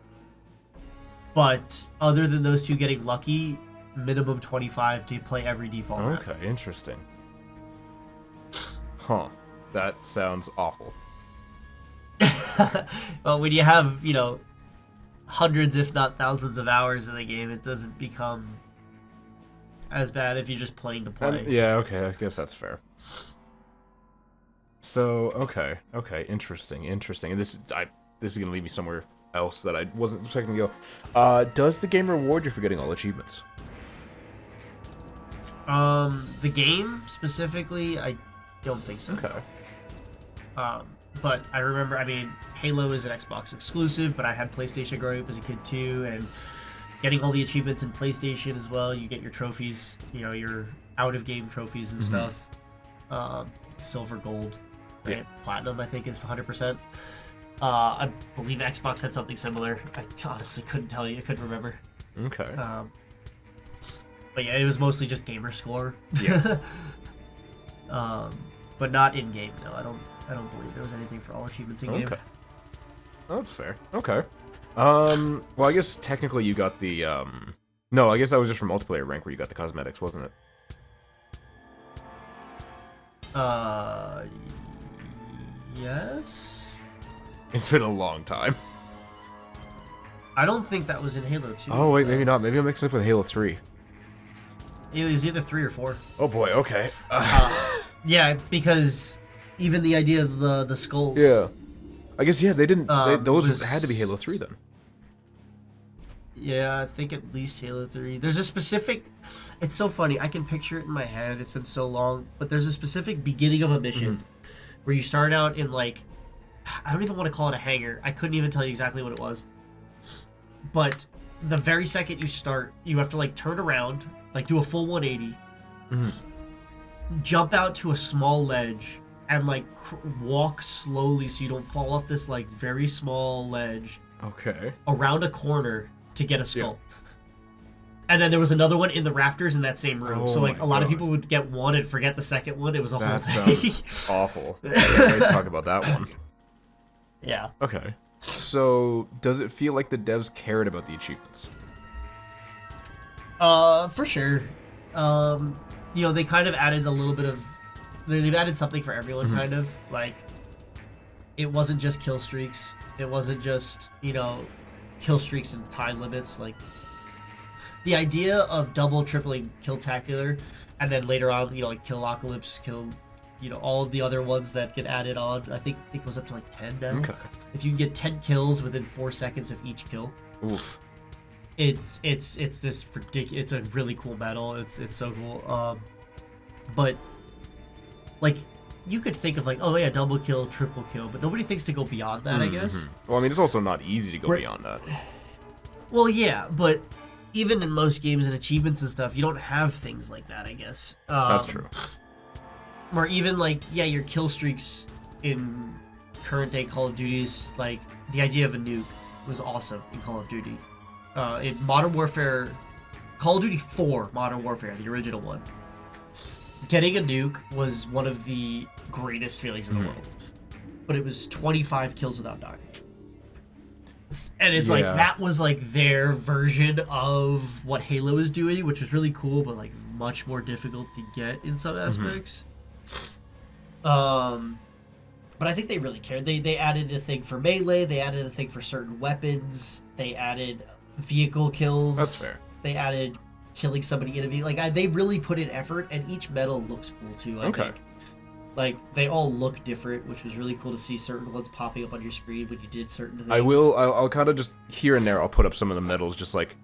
But other than those 2 getting lucky, minimum 25 to play every default map. Okay, interesting. Huh. That sounds awful. Well, when you have, hundreds if not thousands of hours in the game, it doesn't become as bad if you're just playing to play. Yeah, okay, I guess that's fair. So, okay, interesting. And this is gonna lead me somewhere else that I wasn't expecting to go. Does the game reward you for getting all achievements? The game specifically, I don't think so. Okay. But I remember, Halo is an Xbox exclusive, but I had PlayStation growing up as a kid too, and getting all the achievements in PlayStation as well. You get your trophies, your out-of-game trophies and stuff. Silver, gold, right? Platinum, I think, is 100%. I believe Xbox had something similar. I honestly couldn't tell you. I couldn't remember. Okay. But yeah, it was mostly just gamer score. Yeah. But not in-game, no. I don't believe there was anything for all achievements in-game. Okay. Oh, that's fair. Okay. Well, I guess technically you got the, no, I guess that was just for multiplayer rank where you got the cosmetics, wasn't it? Yes? It's been a long time. I don't think that was in Halo 2. Oh, wait, maybe not. Maybe I'm mixing up with Halo 3. It was either 3 or 4. Oh, boy, okay. Yeah, because even the idea of the skulls. Yeah. I guess, yeah, they didn't. Those Just- had to be Halo 3 then. Yeah, I think at least Halo 3. There's a specific... It's so funny. I can picture it in my head. It's been so long. But there's a specific beginning of a mission where you start out in, like... I don't even want to call it a hangar. I couldn't even tell you exactly what it was. But the very second you start, you have to, like, turn around, like, do a full 180, jump out to a small ledge, and, like, walk slowly so you don't fall off this, like, very small ledge Okay. around a corner to get a skull. Yeah. And then there was another one in the rafters in that same room. So like a lot of people would get one and forget the second one. It was a whole thing. That sounds awful. I can't wait to talk about that one. Yeah. Okay. So does it feel like the devs cared about the achievements? For sure. You know, they kind of added a little bit of... They've added something for everyone, kind of. Like, it wasn't just kill streaks. It wasn't just, you know, kill streaks and time limits. Like, the idea of double, tripling Killtacular, and then later on, you know, like Killocalypse, you know, all of the other ones that get added on. I think it goes up to like 10 now. Okay. If you can get 10 kills within 4 seconds of each kill. Oof. It's this ridiculous. It's a really cool medal. It's so cool. But like, you could think of like, oh yeah, double kill, triple kill, but nobody thinks to go beyond that, I guess. Well, I mean, it's also not easy to go beyond that. Well, yeah, but even in most games and achievements and stuff, you don't have things like that, I guess. That's true. Or even like, yeah, your kill streaks in current day Call of Duty's, like, the idea of a nuke was awesome in Call of Duty. In Modern Warfare, Call of Duty 4 Modern Warfare, the original one, getting a nuke was one of the greatest feelings in the world. But it was 25 kills without dying. And it's like, that was like their version of what Halo is doing, which was really cool, but like much more difficult to get in some aspects. But I think they really cared. They added a thing for melee, they added a thing for certain weapons, they added vehicle kills. That's fair. They added killing somebody in a vehicle. Like, they really put in effort, and each medal looks cool too, I think. Like, they all look different, which was really cool to see certain ones popping up on your screen when you did certain things. I'll kind of just, here and there, I'll put up some of the medals just, like,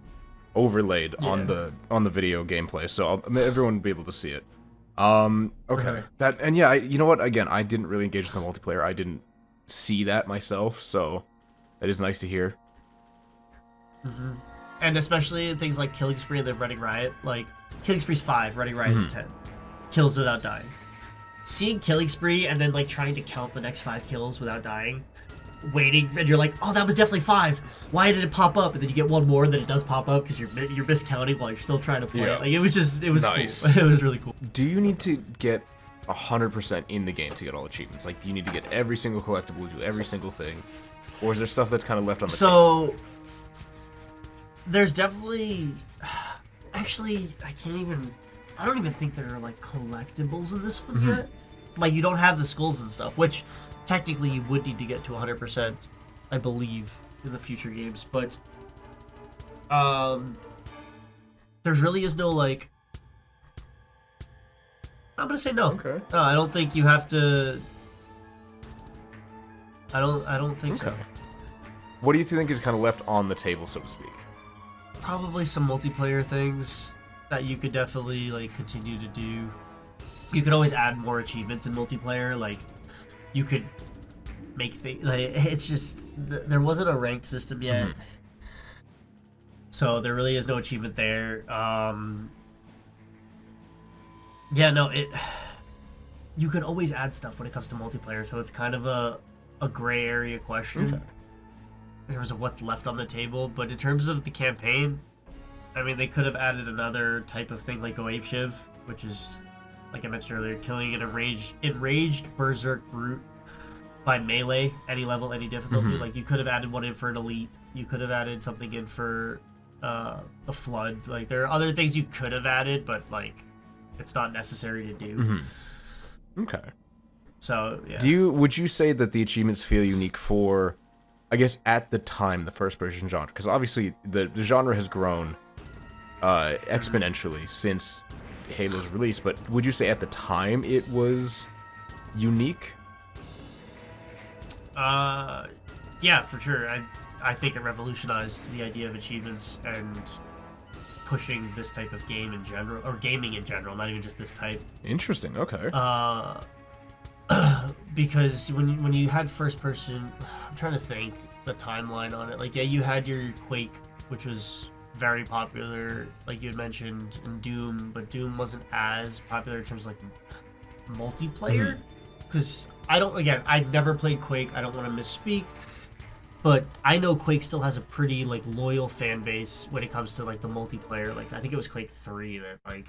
overlaid on the video gameplay, so everyone will be able to see it. Okay. That, and yeah, you know what, again, I didn't really engage with the multiplayer. I didn't see that myself, so that is nice to hear. And especially things like Killing Spree and the Reading Riot. Like, Killing Spree's 5, Reading Riot's 10. Kills without dying. Seeing Killing Spree and then, like, trying to count the next 5 kills without dying, waiting, and you're like, oh, that was definitely 5. Why did it pop up? And then you get one more, and then it does pop up because you're miscounting while you're still trying to play. Like, it was nice. Cool. It was really cool. Do you need to get 100% in the game to get all achievements? Like, do you need to get every single collectible, do every single thing? Or is there stuff that's kind of left on the table? There's definitely... Actually, I don't even think there are, like, collectibles in this one yet. Like, you don't have the skulls and stuff, which technically you would need to get to 100%, I believe, in the future games. But, there really is no, like... I'm gonna say no. Okay. No, I don't think you have to... I don't think so. What do you think is kind of left on the table, so to speak? Probably some multiplayer things that you could definitely, like, continue to do. You could always add more achievements in multiplayer. Like, you could make things, like, it's just, there wasn't a ranked system yet. So there really is no achievement there. Yeah, no, you could always add stuff when it comes to multiplayer, so it's kind of a gray area question. In terms of what's left on the table, but in terms of the campaign, I mean, they could have added another type of thing like Go Apeshiv, which is, like I mentioned earlier, killing an enraged berserk brute by melee, any level, any difficulty. Like, you could have added one in for an elite. You could have added something in for the flood. Like, there are other things you could have added, but, like, it's not necessary to do. Okay. So, yeah. Would you say that the achievements feel unique for, I guess, at the time, the first-person genre? Because obviously the genre has grown exponentially since Halo's release, but would you say at the time it was unique? Yeah, for sure. I think it revolutionized the idea of achievements and pushing this type of game in general, or gaming in general, not even just this type. Interesting. Okay. Because when you had first person, I'm trying to think the timeline on it. Like, yeah, you had your Quake, which was very popular, like you had mentioned, in Doom, but Doom wasn't as popular in terms of like multiplayer. Because I've never played Quake. I don't want to misspeak, but I know Quake still has a pretty like loyal fan base when it comes to like the multiplayer. Like I think it was Quake 3 that like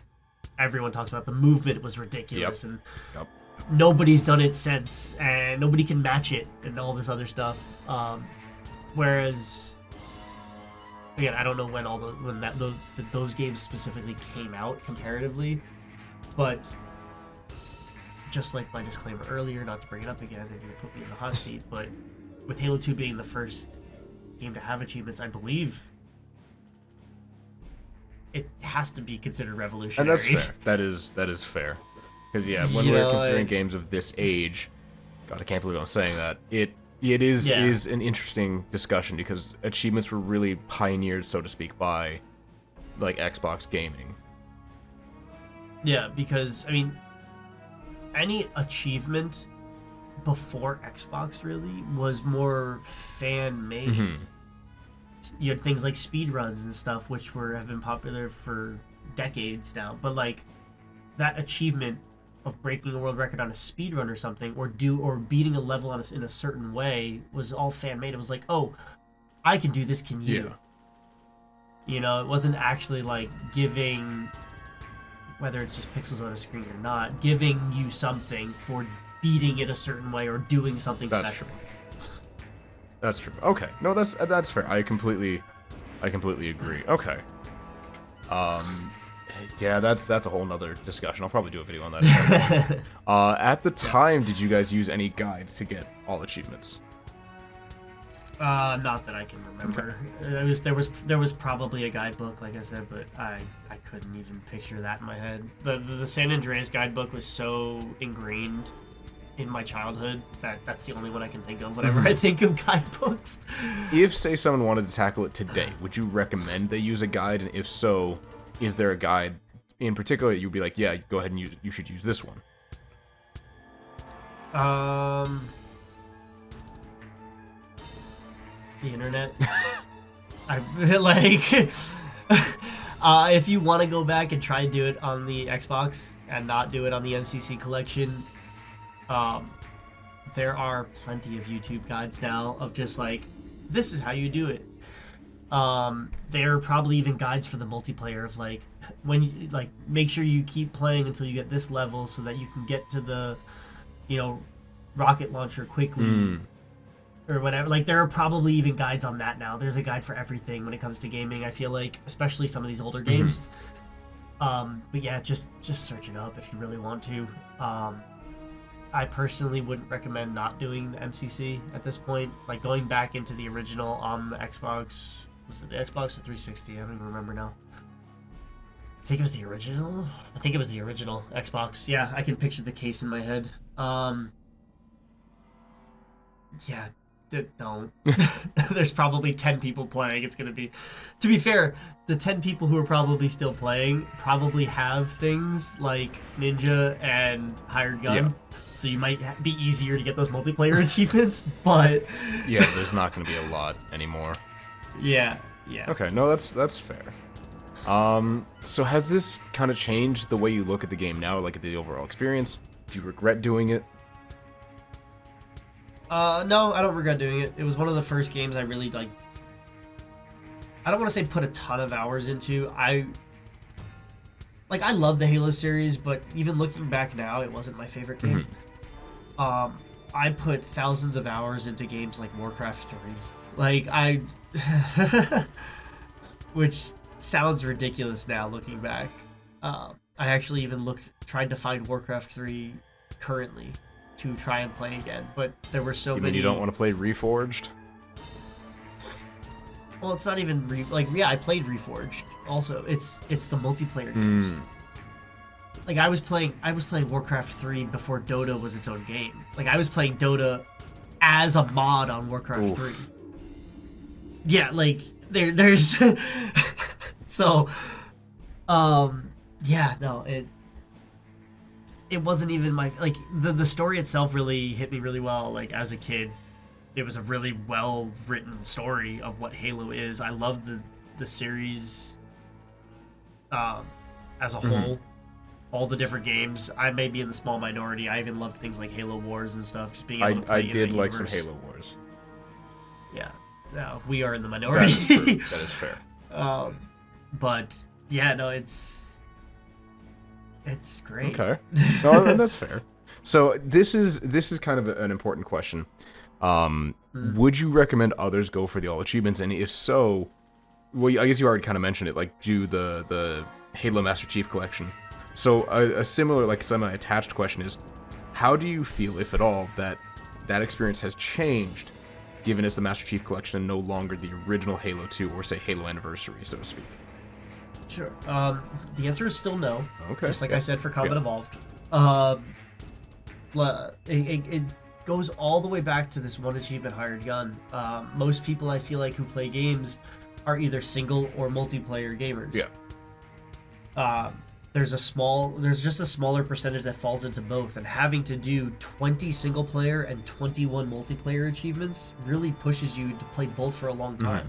everyone talks about. The movement was ridiculous, and nobody's done it since, and nobody can match it, and all this other stuff. Whereas, again, I don't know when those games specifically came out comparatively, but just like my disclaimer earlier, not to bring it up again, and you're gonna put me in the hot seat, but with Halo 2 being the first game to have achievements, I believe it has to be considered revolutionary. And that's fair. That is fair. Because when we're considering games of this age, God, I can't believe I'm saying that. It is an interesting discussion because achievements were really pioneered, so to speak, by like Xbox gaming. Yeah, because I mean, any achievement before Xbox really was more fan made. Mm-hmm. You had things like speedruns and stuff, which have been popular for decades now. But like that achievement of breaking a world record on a speedrun or something, or beating a level in a certain way, was all fan made. It was like, oh, I can do this. Can you? Yeah. You know, it wasn't actually like giving, whether it's just pixels on a screen or not, giving you something for beating it a certain way or doing something special. That's true. Okay. No, that's fair. I completely agree. Okay. Yeah, that's a whole nother discussion. I'll probably do a video on that. At the time, did you guys use any guides to get all achievements? Not that I can remember. Okay. There was probably a guidebook, like I said, but I couldn't even picture that in my head. The San Andreas guidebook was so ingrained in my childhood that's the only one I can think of whenever I think of guidebooks. If, say, someone wanted to tackle it today, would you recommend they use a guide? And if so, is there a guide in particular you'd be like, yeah, go ahead and you should use this one? The internet. I like if you want to go back and try and do it on the Xbox and not do it on the MCC collection, there are plenty of YouTube guides now of just like, this is how you do it. There are probably even guides for the multiplayer of like, when you, like, make sure you keep playing until you get this level so that you can get to the, rocket launcher quickly. Or whatever. Like, there are probably even guides on that now. There's a guide for everything when it comes to gaming, I feel like, especially some of these older games. But yeah, just search it up if you really want to. I personally wouldn't recommend not doing the MCC at this point. Like, going back into the original on the Xbox. Was it the Xbox or 360? I don't even remember now. I think it was the original. I think it was the original Xbox. Yeah, I can picture the case in my head. Yeah, don't. There's probably 10 people playing. It's going to be... To be fair, the 10 people who are probably still playing probably have things like Ninja and Hired Gun. Yeah. So you might be easier to get those multiplayer achievements, but... Yeah, there's not going to be a lot anymore. Yeah. Okay, no, that's fair. So has this kind of changed the way you look at the game now, like at the overall experience? Do you regret doing it? No, I don't regret doing it. It was one of the first games I really, like... I don't want to say put a ton of hours into. I love the Halo series, but even looking back now, it wasn't my favorite game. I put thousands of hours into games like Warcraft 3. Which sounds ridiculous now looking back. I actually even tried to find Warcraft 3 currently to try and play again, but there were so many... You don't want to play Reforged? Well, it's not even I played Reforged. Also, it's the multiplayer games. Like I was playing Warcraft 3 before Dota was its own game. Like I was playing Dota as a mod on Warcraft Oof. 3. Yeah, like there's so yeah, no, it wasn't even my like the story itself really hit me really well. Like as a kid, it was a really well written story of what Halo is. I love the series as a whole. All the different games. I may be in the small minority. I even loved things like Halo Wars and stuff. Just being able to play I in did that like some universe. Halo Wars. Yeah, no, we are in the That minority. is true. That is fair. But yeah, no, it's great. Okay, no, and that's fair. So this is kind of an important question. Would you recommend others go for the all achievements? And if so, well, I guess you already kind of mentioned it. Like do the Halo Master Chief Collection. So a similar, like semi-attached question is, how do you feel, if at all, that experience has changed, given it's the Master Chief Collection and no longer the original Halo 2 or say Halo Anniversary, so to speak? Sure. The answer is still no. Okay. Just like yeah. I said for Combat Yeah. Evolved. It goes all the way back to this one achievement hired gun. Most people I feel like who play games are either single or multiplayer gamers. Yeah. There's just a smaller percentage that falls into both, and having to do 20 single player and 21 multiplayer achievements really pushes you to play both for a long time.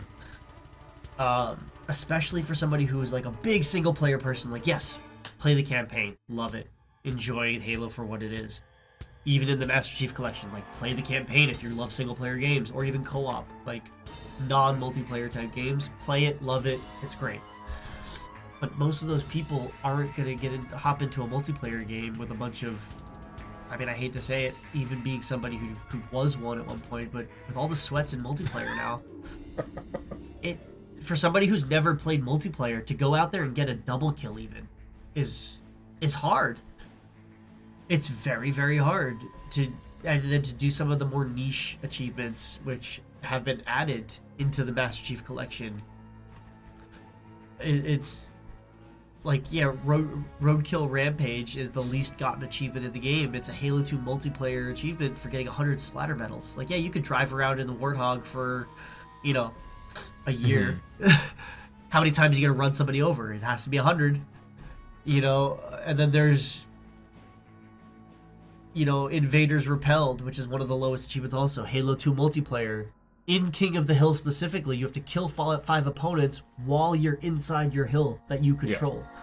Especially for somebody who is like a big single player person, like yes, play the campaign, love it, enjoy Halo for what it is. Even in the Master Chief Collection, like play the campaign if you love single player games, or even co-op, like non-multiplayer type games, play it, love it, it's great. But most of those people aren't going to hop into a multiplayer game with a bunch of, I mean, I hate to say it, even being somebody who was one at one point, but with all the sweats in multiplayer now, for somebody who's never played multiplayer to go out there and get a double kill even is hard. It's very, very hard and then to do some of the more niche achievements which have been added into the Master Chief Collection. It's like, yeah, Roadkill Rampage is the least gotten achievement in the game. It's a Halo 2 multiplayer achievement for getting 100 splatter medals. Like, yeah, you could drive around in the Warthog for, a year. How many times are you going to run somebody over? It has to be 100. And then there's, Invaders Repelled, which is one of the lowest achievements also. Halo 2 multiplayer. In King of the Hill specifically, you have to kill 5 opponents while you're inside your hill that you control. Yeah.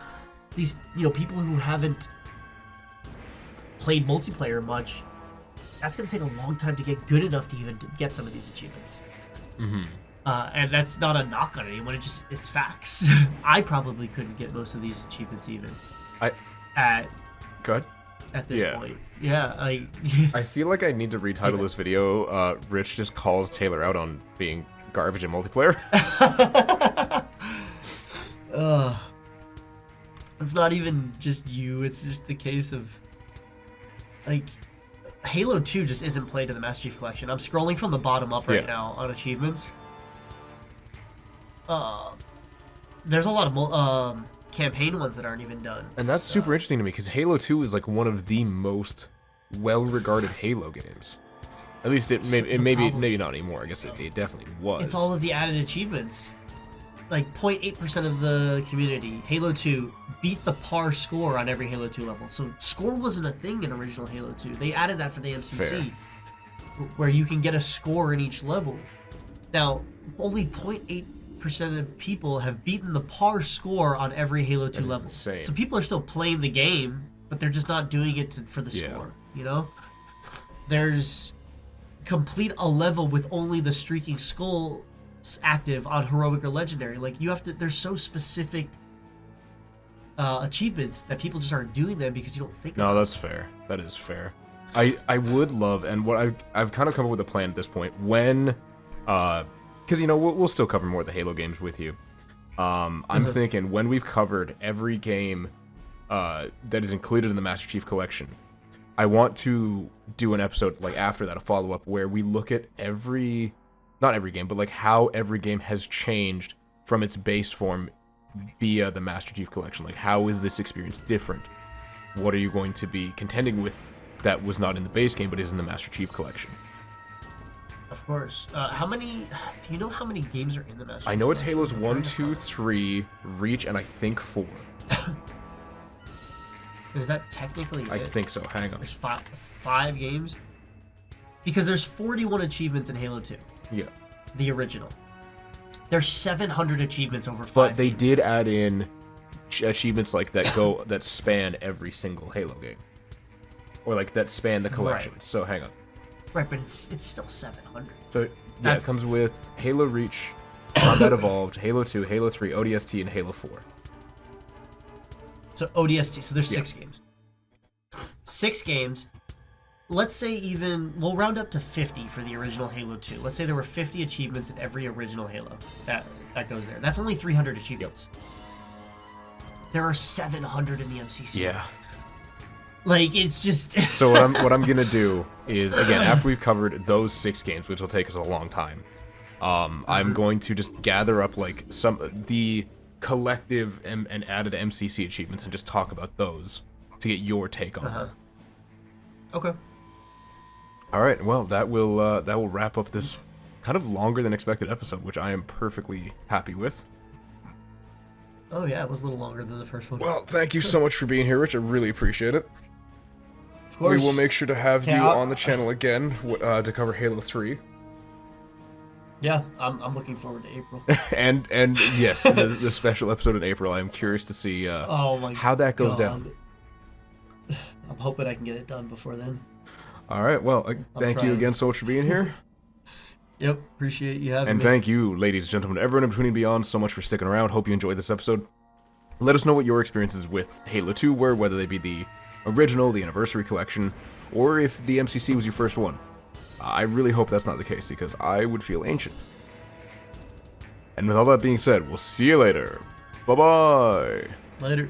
These, people who haven't played multiplayer much, that's going to take a long time to get good enough to even get some of these achievements. And that's not a knock on anyone, it's facts. I probably couldn't get most of these achievements even. Good. At this point. Yeah, I feel like I need to retitle this video, Rich just calls Taylor out on being garbage in multiplayer. It's not even just you, it's just the case of, like, Halo 2 just isn't played in the Master Chief Collection. I'm scrolling from the bottom up right now on achievements. There's a lot of campaign ones that aren't even done. And that's super interesting to me, because Halo 2 is like one of the most well-regarded Halo games. At least maybe not anymore. I guess it definitely was. It's all of the added achievements. Like 0.8% of the community, Halo 2 beat the par score on every Halo 2 level. So score wasn't a thing in original Halo 2. They added that for the MCC, where you can get a score in each level. Now, only 0.8% of people have beaten the par score on every Halo 2 level. Insane. So people are still playing the game, but they're just not doing it for the score, There's complete a level with only the streaking skull active on heroic or legendary. Like, there's so specific achievements that people just aren't doing them because you don't think about No, that's fair. That is fair. I would love, and what I've kind of come up with a plan at this point, when because we'll still cover more of the Halo games with you. I'm thinking when we've covered every game that is included in the Master Chief Collection, I want to do an episode like after that, a follow-up, where we look at not every game, but like how every game has changed from its base form via the Master Chief Collection. Like, how is this experience different? What are you going to be contending with that was not in the base game but is in the Master Chief Collection? Of course. How many? Do you know how many games are in the Master? I know it's Collection? Halos I'm 1, trying to 2, find- 3, Reach, and I think 4. Is that technically I it? think so. Hang on. There's five games. Because there's 41 achievements in Halo 2, Yeah. the original. There's 700 achievements over 5. But they did add in achievements like that span every single Halo game. Or like that span the collection. Right. So hang on. Right, but it's still 700. So yeah, That's- it comes with Halo Reach, Combat Evolved, Halo 2, Halo 3, ODST, and Halo 4. So ODST, so there's Yeah. 6 games. 6 games. Let's say we'll round up to 50 for the original Halo 2. Let's say there were 50 achievements in every original Halo. That goes there. That's only 300 achievements. There are 700 in the MCC. Yeah. Like, it's just... So what I'm gonna do is, again, after we've covered those 6 games, which will take us a long time, I'm going to just gather up like the collective and added MCC achievements and just talk about those to get your take on them. Okay. All right, well that will wrap up this kind of longer than expected episode, which I am perfectly happy with. Oh, yeah, it was a little longer than the first one. Well, thank you so much for being here, Rich. I really appreciate it. Of course. We will make sure to have Yeah, you I'll- on the channel again to cover Halo 3. Yeah, I'm looking forward to April. and yes, the special episode in April. I am curious to see Oh, my how that goes God. down. I'm hoping I can get it done before then. All right, well, thank you trying. again so much for being here. Yep, appreciate you having And me. thank you, ladies and gentlemen, everyone in between and beyond, so much for sticking around. Hope you enjoyed this episode. Let us know what your experiences with Halo 2 were, whether they be the original, the Anniversary Collection, or if the MCC was your first one. I really hope that's not the case, because I would feel ancient. And with all that being said, we'll see you later. Bye-bye. Later.